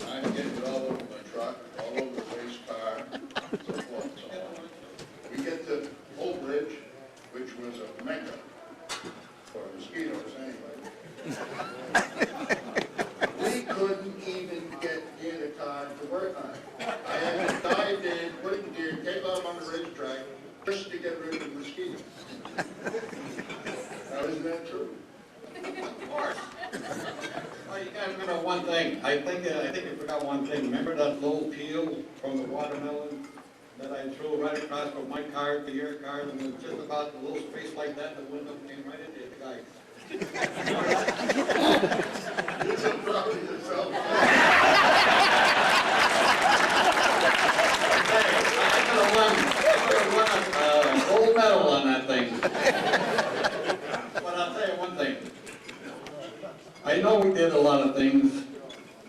I'm getting it all over my truck, all over the race car, so forth and so on. We get to Old Bridge, which was a mecca for mosquitoes anyway. you gotta remember one thing. I think you forgot one thing. Remember that little peel from the watermelon that I threw right across from my car to your car, and it was just about a little space like that, the window came right into the guy. You're so proud of yourself. I could have won a gold medal on that thing. But I'll tell you one thing. I know we did a lot of things.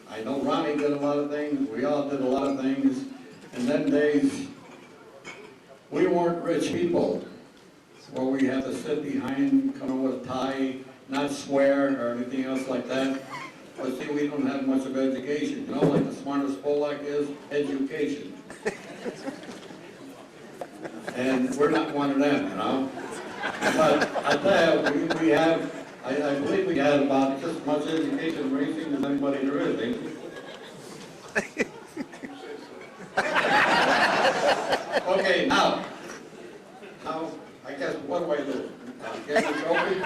I know Ronnie did a lot of things. We all did a lot of things. In them days, we weren't rich people where we had to sit behind, come with a tie, not swear or anything else like that. But see, we don't have much of education. You know, like the smartest Polak is education. And we're not one of them, you know. But I tell you, we have, I believe we had about just as much education in racing as anybody there is, ain't we? Okay, now, I guess, what do I do? Get the trophy?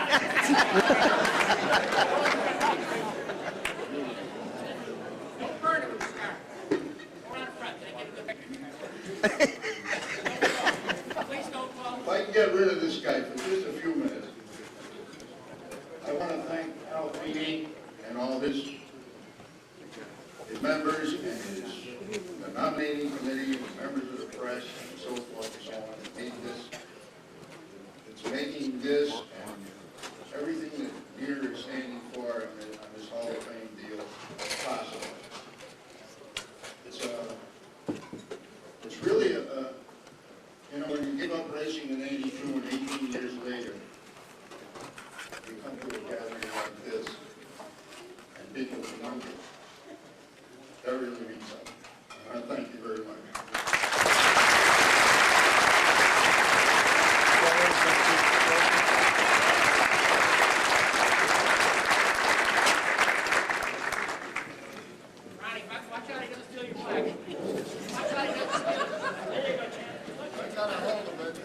If I can get rid of this guy for just a few minutes, I want to thank Al Feeney and all his members and the nominating committee, the members of the press, and so forth and so on, that made this. It's making this and everything that N.E.A.R is standing for on this Hall of Fame deal possible. It's really you know, when you give up racing in '82 and 18 years later, you come to a gathering like this, and people remember it. That really means something. I thank you very much. Ronnie, watch out, he doesn't steal your flag. Watch out, he doesn't steal it. There you go, champ. I got a hold of it.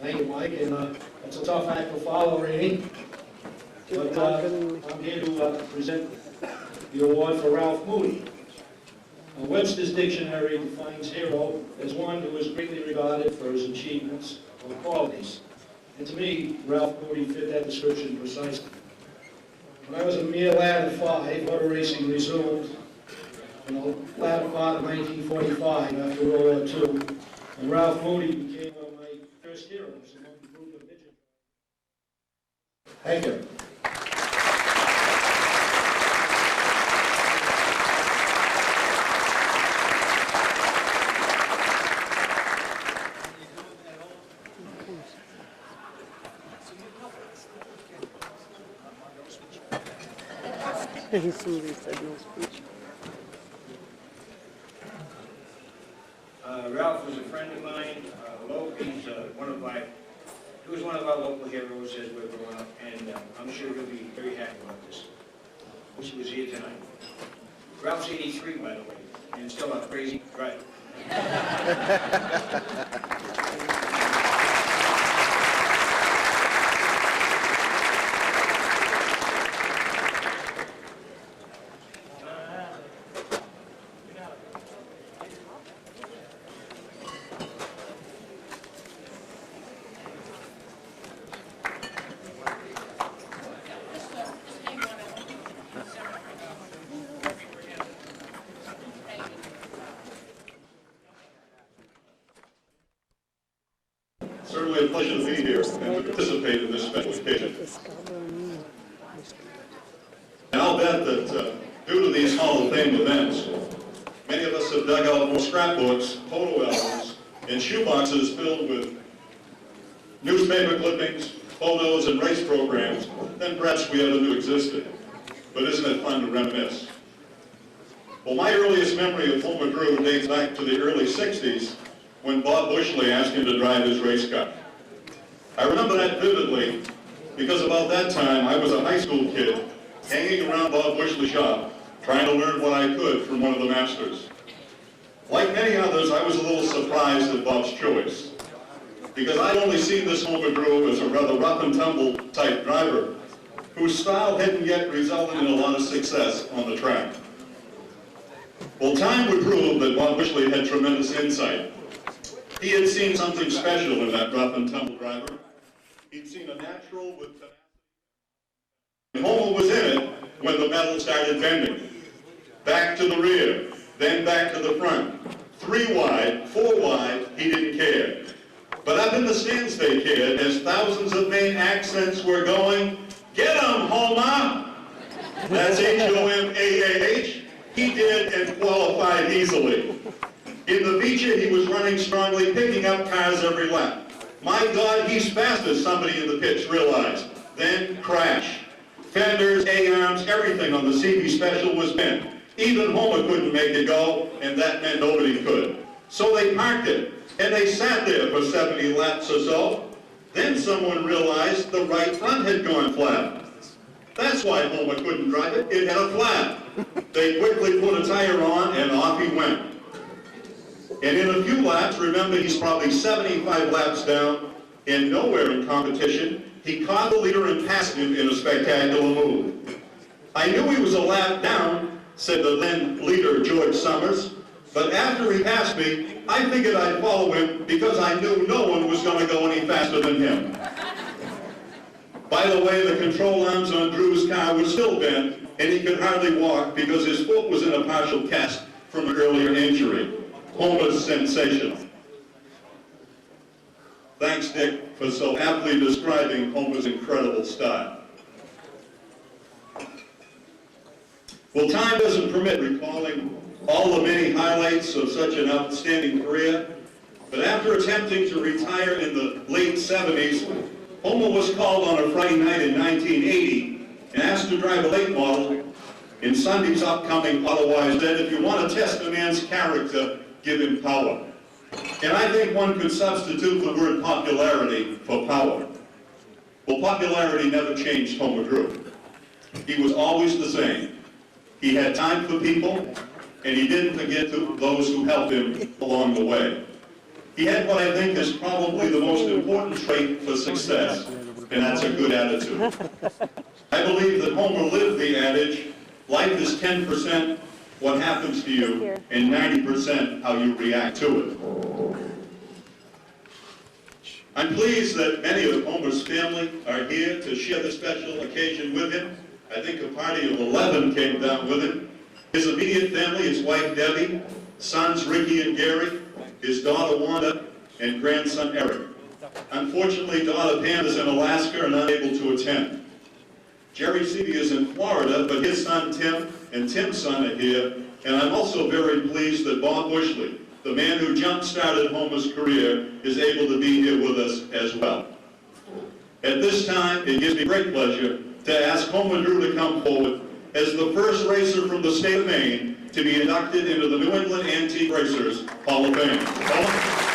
Thank you, Mike, and it's a tough act to follow, Rainey. But I'm here to present the award for Ralph Moody. Webster's Dictionary defines hero as one who is greatly regarded for his achievements or qualities. And to me, Ralph Moody fit that description precisely. When I was a mere lad of 5, motor racing resumed in the latter part of 1945 after World War II, and Ralph Moody became one of my first heroes among the group of midget. Thank you. Somebody said no speech. Ralph was a friend of mine. He's he was one of our local heroes as we're growing up, and I'm sure he'll be very happy about this. Wish he was here tonight. Ralph's 83, by the way, and still a crazy driver. Certainly a pleasure to be here and to participate in this special occasion. And I'll bet that due to these Hall of Fame events, many of us have dug out more scrapbooks, photo albums, and shoeboxes filled with newspaper clippings, photos, and race programs than perhaps we ever knew existed. But isn't it fun to reminisce? Well, my earliest memory of Homer Drew dates back to the early 60s when Bob Bushley asked him to drive his race car. I remember that vividly because about that time I was a high school kid hanging around Bob Bushley's shop trying to learn what I could from one of the masters. Like many others, I was a little surprised at Bob's choice because I'd only seen this Homer Drew as a rather rough and tumble type driver whose style hadn't yet resulted in a lot of success on the track. Well, time would prove that Bob Bushley had tremendous insight. He had seen something special in that rough and tumble driver. He'd seen a natural with tenacity. Homer was in it when the metal started bending. Back to the rear, then back to the front. 3 wide, 4 wide, he didn't care. But up in the stands they cared as thousands of Maine accents were going, "Get him, Homer!" That's H-O-M-A-A-H. He did and qualified easily. In the feature, he was running strongly, picking up cars every lap. My God, he's faster, somebody in the pits realized. Then crash. Fenders, A-arms, everything on the CB special was bent. Even Homer couldn't make it go, and that meant nobody could. So they parked it, and they sat there for 70 laps or so. Then someone realized the right front had gone flat. That's why Homer couldn't drive it. It had a flap. They quickly put a tire on, and off he went. And in a few laps, remember he's probably 75 laps down, and nowhere in competition, he caught the leader and passed him in a spectacular move. I knew he was a lap down, said the then leader George Summers, but after he passed me, I figured I'd follow him because I knew no one was going to go any faster than him. By the way, the control arms on Drew's car were still bent, and he could hardly walk because his foot was in a partial cast from an earlier injury. Homer's sensational. Thanks, Dick, for so aptly describing Homer's incredible style. Well, time doesn't permit recalling all the many highlights of such an outstanding career, but after attempting to retire in the late 70s, Homer was called on a Friday night in 1980 and asked to drive a late model in Sunday's upcoming Otherwise Dead. If you want to test a man's character, give him power. And I think one could substitute the word popularity for power. Well, popularity never changed Homer Drew. He was always the same. He had time for people, and he didn't forget those who helped him along the way. He had what I think is probably the most important trait for success, and that's a good attitude. I believe that Homer lived the adage, life is 10% what happens to you, and 90% how you react to it. I'm pleased that many of Homer's family are here to share this special occasion with him. I think a party of 11 came down with him. His immediate family, his wife Debbie, sons Ricky and Gary, his daughter Wanda, and grandson Eric. Unfortunately, daughter Pam is in Alaska and unable to attend. Jerry Seavey is in Florida, but his son Tim and Tim's son are here, and I'm also very pleased that Bob Bushley, the man who jump-started Homer's career, is able to be here with us as well. At this time, it gives me great pleasure to ask Homer Drew to come forward as the first racer from the state of Maine to be inducted into the New England Antique Racers Hall of Fame. Homer?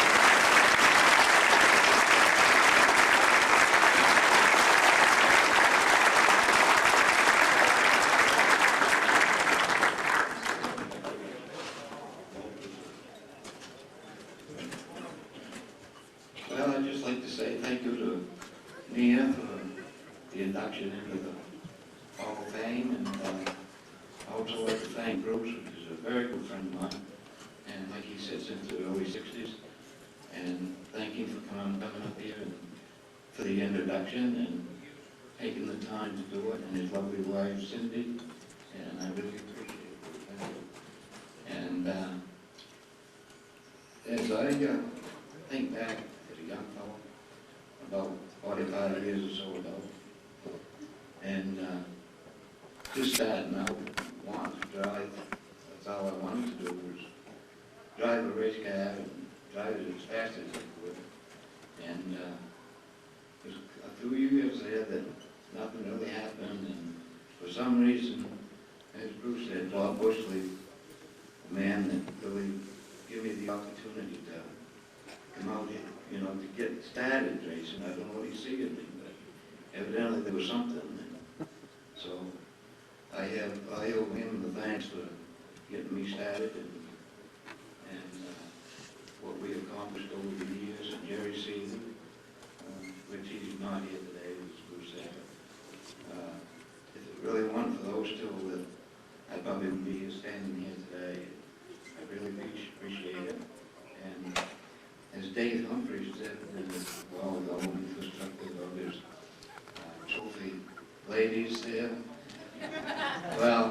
Well, I'd just like to say thank you to N.E.A.R. for the induction into the Hall of Fame, and I also like to thank Bruce, who is a very good friend of mine, and like he said, since the early 60s, and thank him for coming up here and for the introduction and taking the time to do it, and his lovely wife Cindy, and I really appreciate it. Thank you. And as I think back as a young fellow, about 45 years or so ago, and just starting out, wanting to drive. That's all I wanted to do was drive a race car and drive it as fast as I could. And there's a few years there that nothing really happened, and for some reason, as Bruce said, Bob Bushley, the man that really gave me the opportunity to to get started racing. I don't know what he see in me, but evidently there was something. So I owe him the thanks for getting me started and what we accomplished over the years, and Jerry Season, which he's not here today, was Bruce Sager. If it really weren't for those two, that I'd probably be here standing here today. I really appreciate it. And as Dave Humphreys said, well, with all the infrastructure, there's trophy ladies there. Well,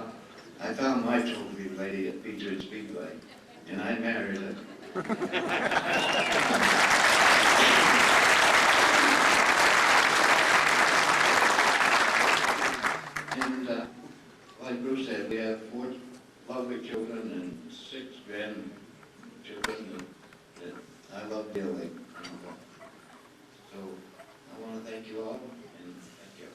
I found my trophy lady at Beechwood Speedway, and I married her. And like Bruce said, we have 4 lovely children and 6 grandchildren that I love dearly. So I want to thank you all, and thank you.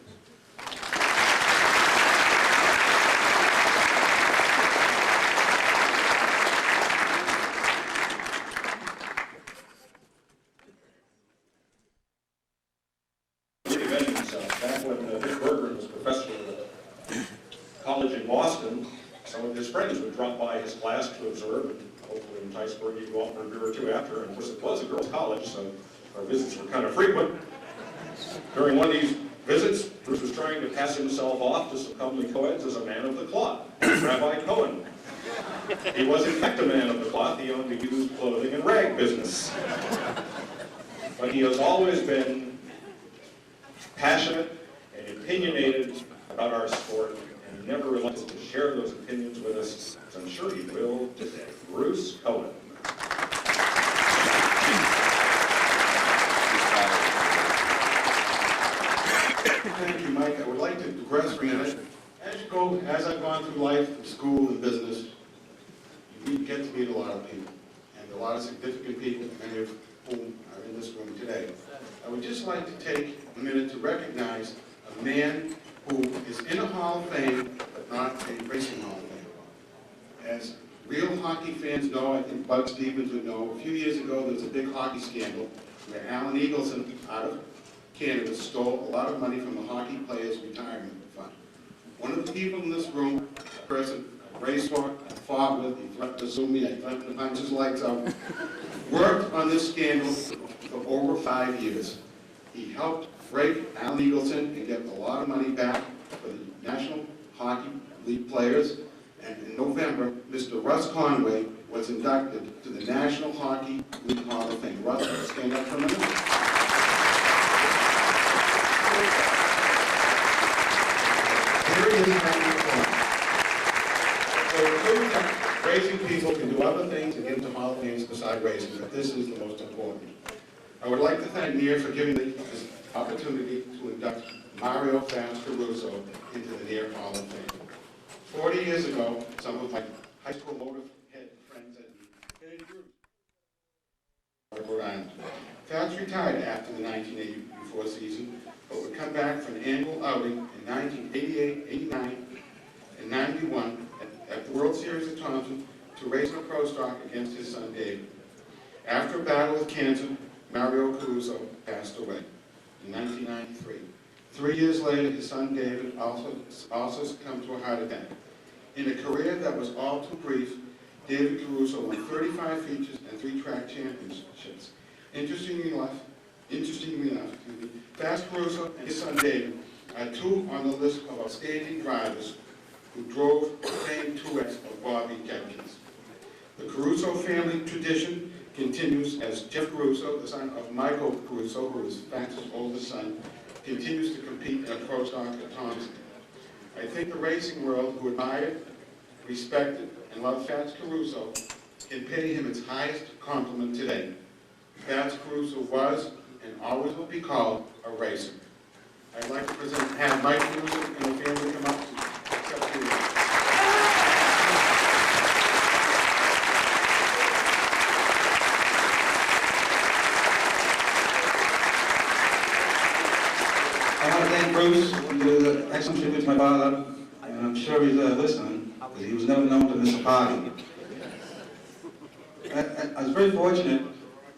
Back when Dick Berger was professor at a college in Boston, some of his friends would drop by his class to observe, and hopefully entice Bergie to go out for a beer or 2 after. And of course, it was a girls' college, so our visits were kind of frequent. During one of these visits, Bruce was trying to pass himself off to some comely co-eds as a man of the cloth, Rabbi Cohen. He was in fact a man of the cloth. He owned the used clothing and rag business. But he has always been passionate and opinionated about our sport, and he never reluctant to share those opinions with us, as I'm sure he will today. Bruce Cohen. Thank you, Mike. I would like to digress for a minute. As I've gone through life, and school, and business, you get to meet a lot of people, and a lot of significant people, many of whom are in this room today. I would just like to take a minute to recognize a man who is in a Hall of Fame, but not a racing Hall of Fame. As real hockey fans know, I think Bud Stevens would know, a few years ago there was a big hockey scandal where Alan Eagleson, out of Canada, stole a lot of money from the hockey players' retirement fund. One of the people in this room, a person I raced for, I fought with, he threatened to sue me, I threatened to punch his lights out, worked on this scandal for over 5 years. He helped break Alan Eagleson and get a lot of money back for the National Hockey League players. And in November, Mr. Russ Conway was inducted to the National Hockey League Hall of Fame. Russ, stand up for a minute. Here he is having fun. So racing people can do other things and get into Hall of Fames beside racing, but this is the most important. I would like to thank N.E.A.R for giving me this opportunity to induct Mario Fast Caruso into the N.E.A.R Hall of Fame. 40 years ago, some of my high school motorhead friends said, "Hey, Bruce." Rhode Island. Fast retired after the 1984 season, but would come back for an annual outing in 1988, 89, and 91 at the World Series of Thompson to race in a pro stock against his son David. After a battle with cancer, Mario Caruso passed away in 1993. 3 years later, his son David also succumbed to a heart attack. In a career that was all too brief, David Caruso won 35 features and 3 track championships. Interestingly enough, Fast Caruso and his son David are 2 on the list of outstanding drivers who drove the famed 2X of Bobby Jenkins. The Caruso family tradition continues as Jeff Caruso, the son of Michael Caruso, who is Fast's oldest son, continues to compete in a pro stock at Thompson. I think the racing world, who admired, respected, and loved Fats Caruso, can pay him its highest compliment today. Fats Caruso was, and always will be called, a racer. I'd like to have Mike Caruso and the family come up to accept the award. I want to thank Bruce for the excellent tribute to my father, and I'm sure he's listening, because he was never known to miss a party. I was very fortunate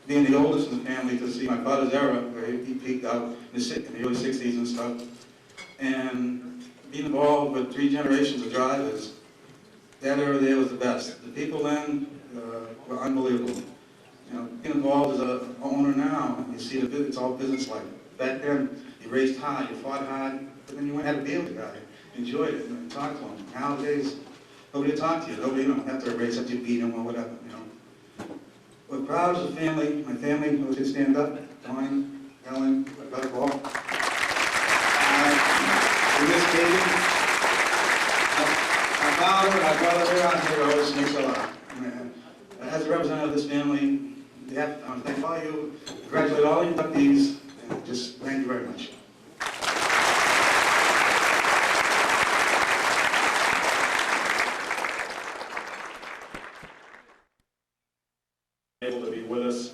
being the oldest in the family, to see my father's era, where he peaked out in the early 60s and stuff, and being involved with 3 generations of drivers, that era there was the best. The people then were unbelievable. You know, being involved as an owner now, you see it's all business-like. Back then, you raced hard, you fought hard, but then you went and had a beer with the guy, enjoyed it, and talked to him. Nowadays, nobody talk to you. Nobody, after a race, after you beat him or whatever, We're proud as a family. My family knows to stand up. Donnie, Ellen, my brother Paul. In this meeting, my father and my brother, they're our heroes, makes a lot. As a representative of this family, I want to thank all of you, congratulate all you inductees, and just thank you very much. Able to be with us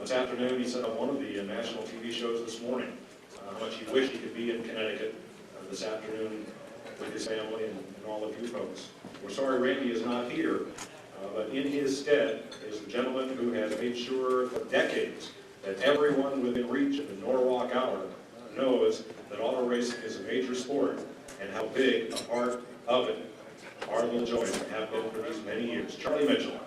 this afternoon. He said on one of the national TV shows this morning how much he wished he could be in Connecticut this afternoon with his family and all of you folks. We're sorry Randy is not here, but in his stead is the gentleman who has made sure for decades that everyone within reach of the Norwalk Hour knows that auto racing is a major sport and how big a part of it our little joys have been for these many years. Charlie Mitchell.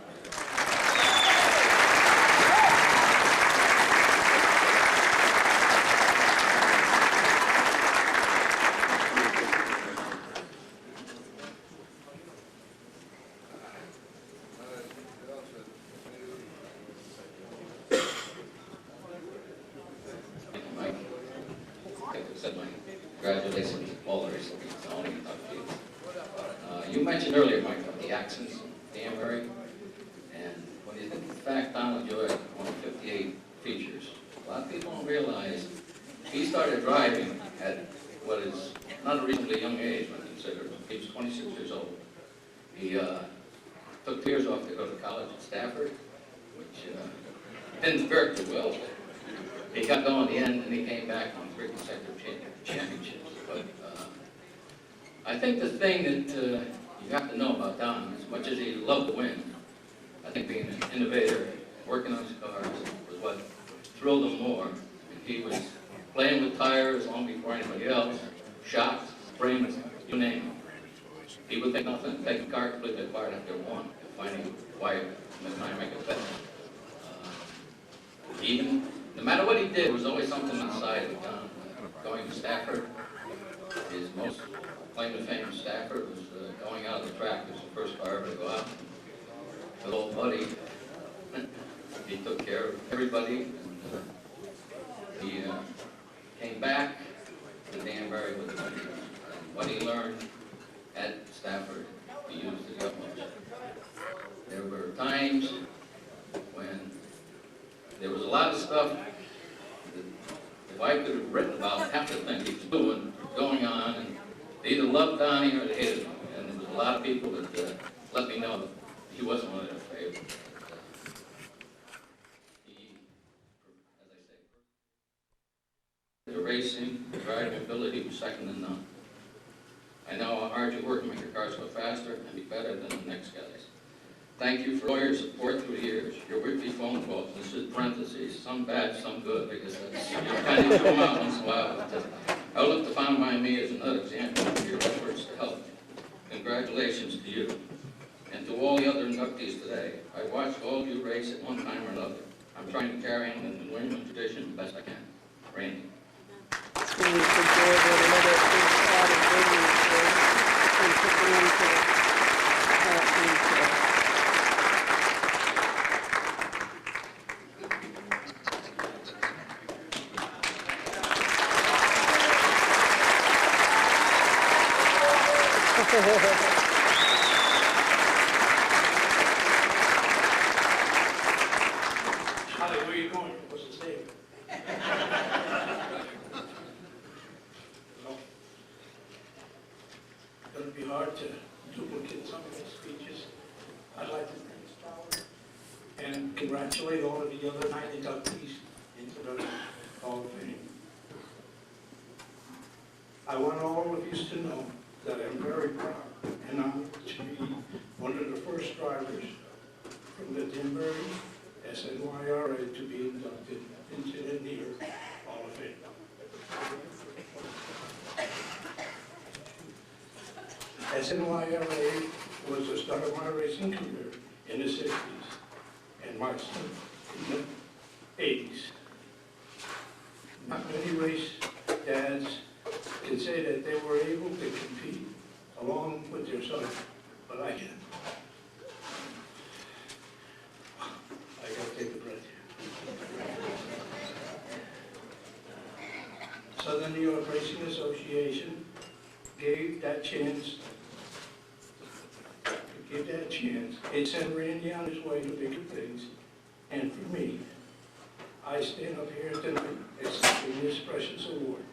Congratulations to all the racing teams, all the inductees. You mentioned earlier, Mike, of the accents in N.E.A.R, and when you think of the fact Donald Joy won 58 features, a lot of people don't realize he started driving at what is not a reasonably young age when considered. He was 26 years old. He took 2 years off to go to college at Stafford, which didn't fare too well. He got going in the end, and he came back on 3 consecutive championships. But I think the thing that you have to know about Don, as much as he loved to win, I think being an innovator, working on his cars, was what thrilled him more. He was playing with tires long before anybody else, shocks, frames, you name it. He would think nothing, take the car completely apart after one, and finding why and trying to make it better. Even, no matter what he did, there was always something inside of Don. Going to Stafford, his most claim to fame in Stafford was going out of the track. It was the first car ever to go out. His old buddy, he took care of everybody. And, he came back to Danbury with the winning. What he learned at Stafford, he used his utmost. There were times when there was a lot of stuff that if I could have written about half the things he was doing, going on, and they either loved Donnie or they hated him. And there was a lot of people that let me know that he wasn't one of their favorites. He, as I say, the racing, the driving ability was second to none. I know how hard you work to make your cars go faster and be better than the next guys. Thank you for all your support through the years. Your weekly phone calls, this is parentheses, some bad, some good, because that's, you kind of do them out once in a while. I look to Found by Me as another example of your efforts to help. Congratulations to you. And to all the other inductees today. I watched all of you race at one time or another. I'm trying to carry on the New England tradition the best I can. Randy. Charlie, where are you going? What's his name? No. It's going to be hard to duplicate some of his speeches. I'd like to thank his power and congratulate all of the other 9 inductees into the Hall of Fame. I want all of you to know that I'm very proud and honored to be one of the first drivers from the Danbury S-N-Y-R-A to be inducted into the N.E.A.R Hall of Fame. S-N-Y-R-A was the start of my racing career in the 60s and marched in the 80s. Not many race dads can say that they were able to compete along with their son, but I can. I gotta take a breath here. Southern New York Racing Association gave that chance. It sent Randy on his way to bigger things, and for me, I stand up here tonight accepting this precious award.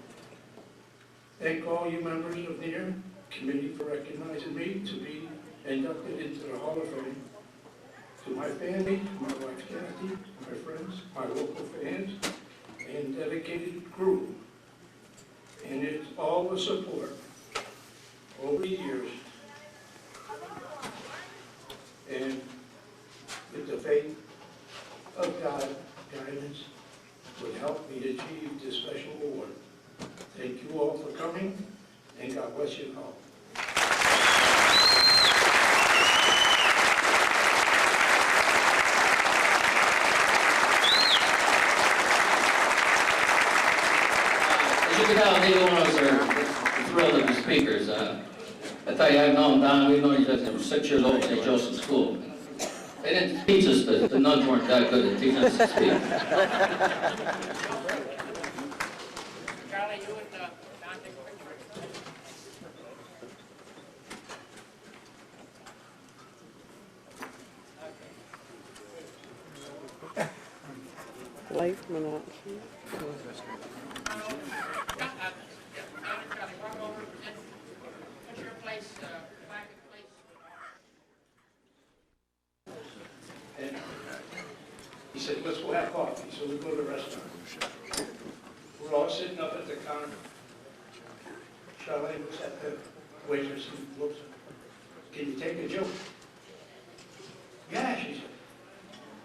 Thank all you members of N.E.A.R committee for recognizing me to be inducted into the Hall of Fame. To my family, my wife Kathy, my friends, my local fans, and dedicated crew, and it's all the support over the years, and with the faith of God guidance would help me achieve this special award. Thank you all for coming, and God bless you all. As you can tell, neither one of us are thrilled to be speakers. I tell you, I've known Don, we've known each other since 6 years old at St. Joseph's School. They didn't teach us, the nuns weren't that good at teaching us to speak. Charlie, you and Don take a picture. Life Monarch. And he said, let's go have coffee. So we go to the restaurant. We're all sitting up at the counter. Charlene looks at the waitress and looks, can you take a joke? Yeah, she said.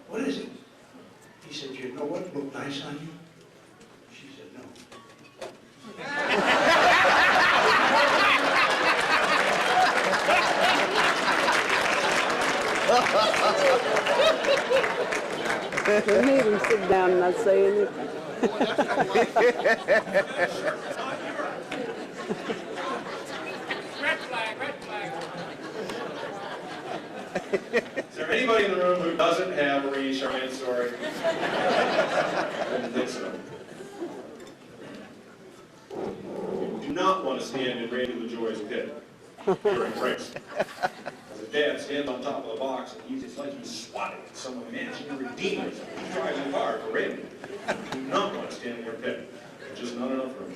What is it? He said, you know what looked nice on you? She said, no. They made him sit down and not say anything. Red flag, red flag. Is there anybody in the room who doesn't have a Marie Charmaine story? I didn't think so. You do not want to stand in Randy LaJoy's pit during race. As a dad stands on top of the box, and it's like he's swatting at some imaginary demon who's driving a car for Randy. You do not want to stand in your pit. There's just not enough room.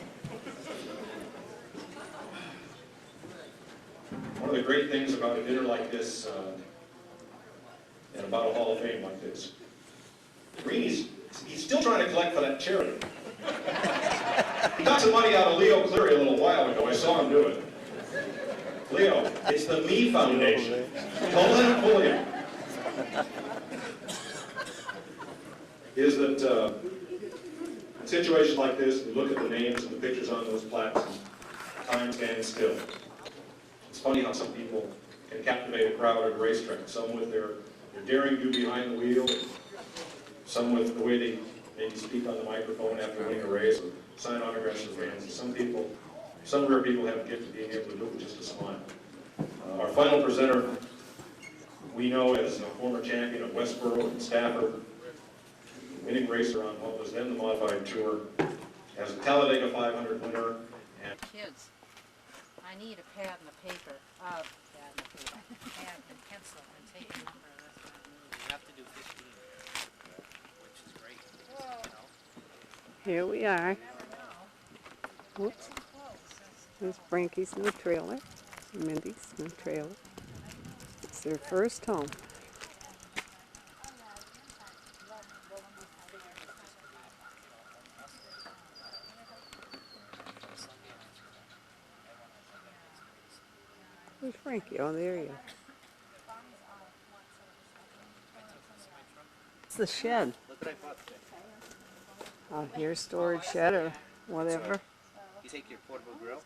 One of the great things about a dinner like this, and about a Hall of Fame like this, he's still trying to collect for that charity. He got some money out of Leo Cleary a little while ago. I saw him do it. Leo, it's the Me Foundation. Don't let him fool you. Is that in situations like this, we look at the names and the pictures on those plaques, and time stands still. It's funny how some people can captivate a crowd at a racetrack, some with their daring do behind the wheel, some with the way they maybe speak on the microphone after winning a race, or sign autographs for fans. And some rare people have a gift of being able to do it with just a smile. Our final presenter, we know as a former champion of Westboro and Stafford, winning racer on what was then the Modified Tour, as a Talladega 500 winner. And kids, I need a pad and a paper. Pad and pencil and take a number. That's what I need. You have to do 15, which is great. You know? Here we are. Whoops. There's Frankie's new trailer, Mindy's new trailer. It's their first home. Where's Frankie? Oh, there he is. the shed? Look what I bought today. Out here, storage shed or whatever. You take your portable grill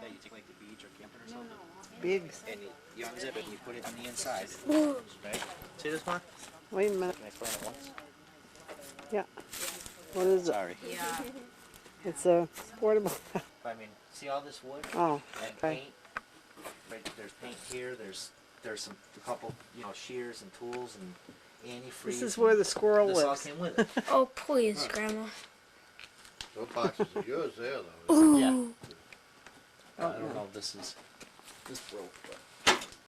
that you take like the beach or camping or something. Big. And you unzip it and you put it on the inside. Ooh. Right? See this one? Wait a minute. Can I explain it once? Yeah. What is it? Sorry. Yeah. It's a portable. I mean, see all this wood? Oh, And okay. paint. Right, there's paint here. There's a couple, shears and tools and antifreeze. This is where the squirrel This all lives. came with it. Oh, please, Grandma. Those boxes of yours there, though. Ooh. Yeah. I don't know if this broke, but.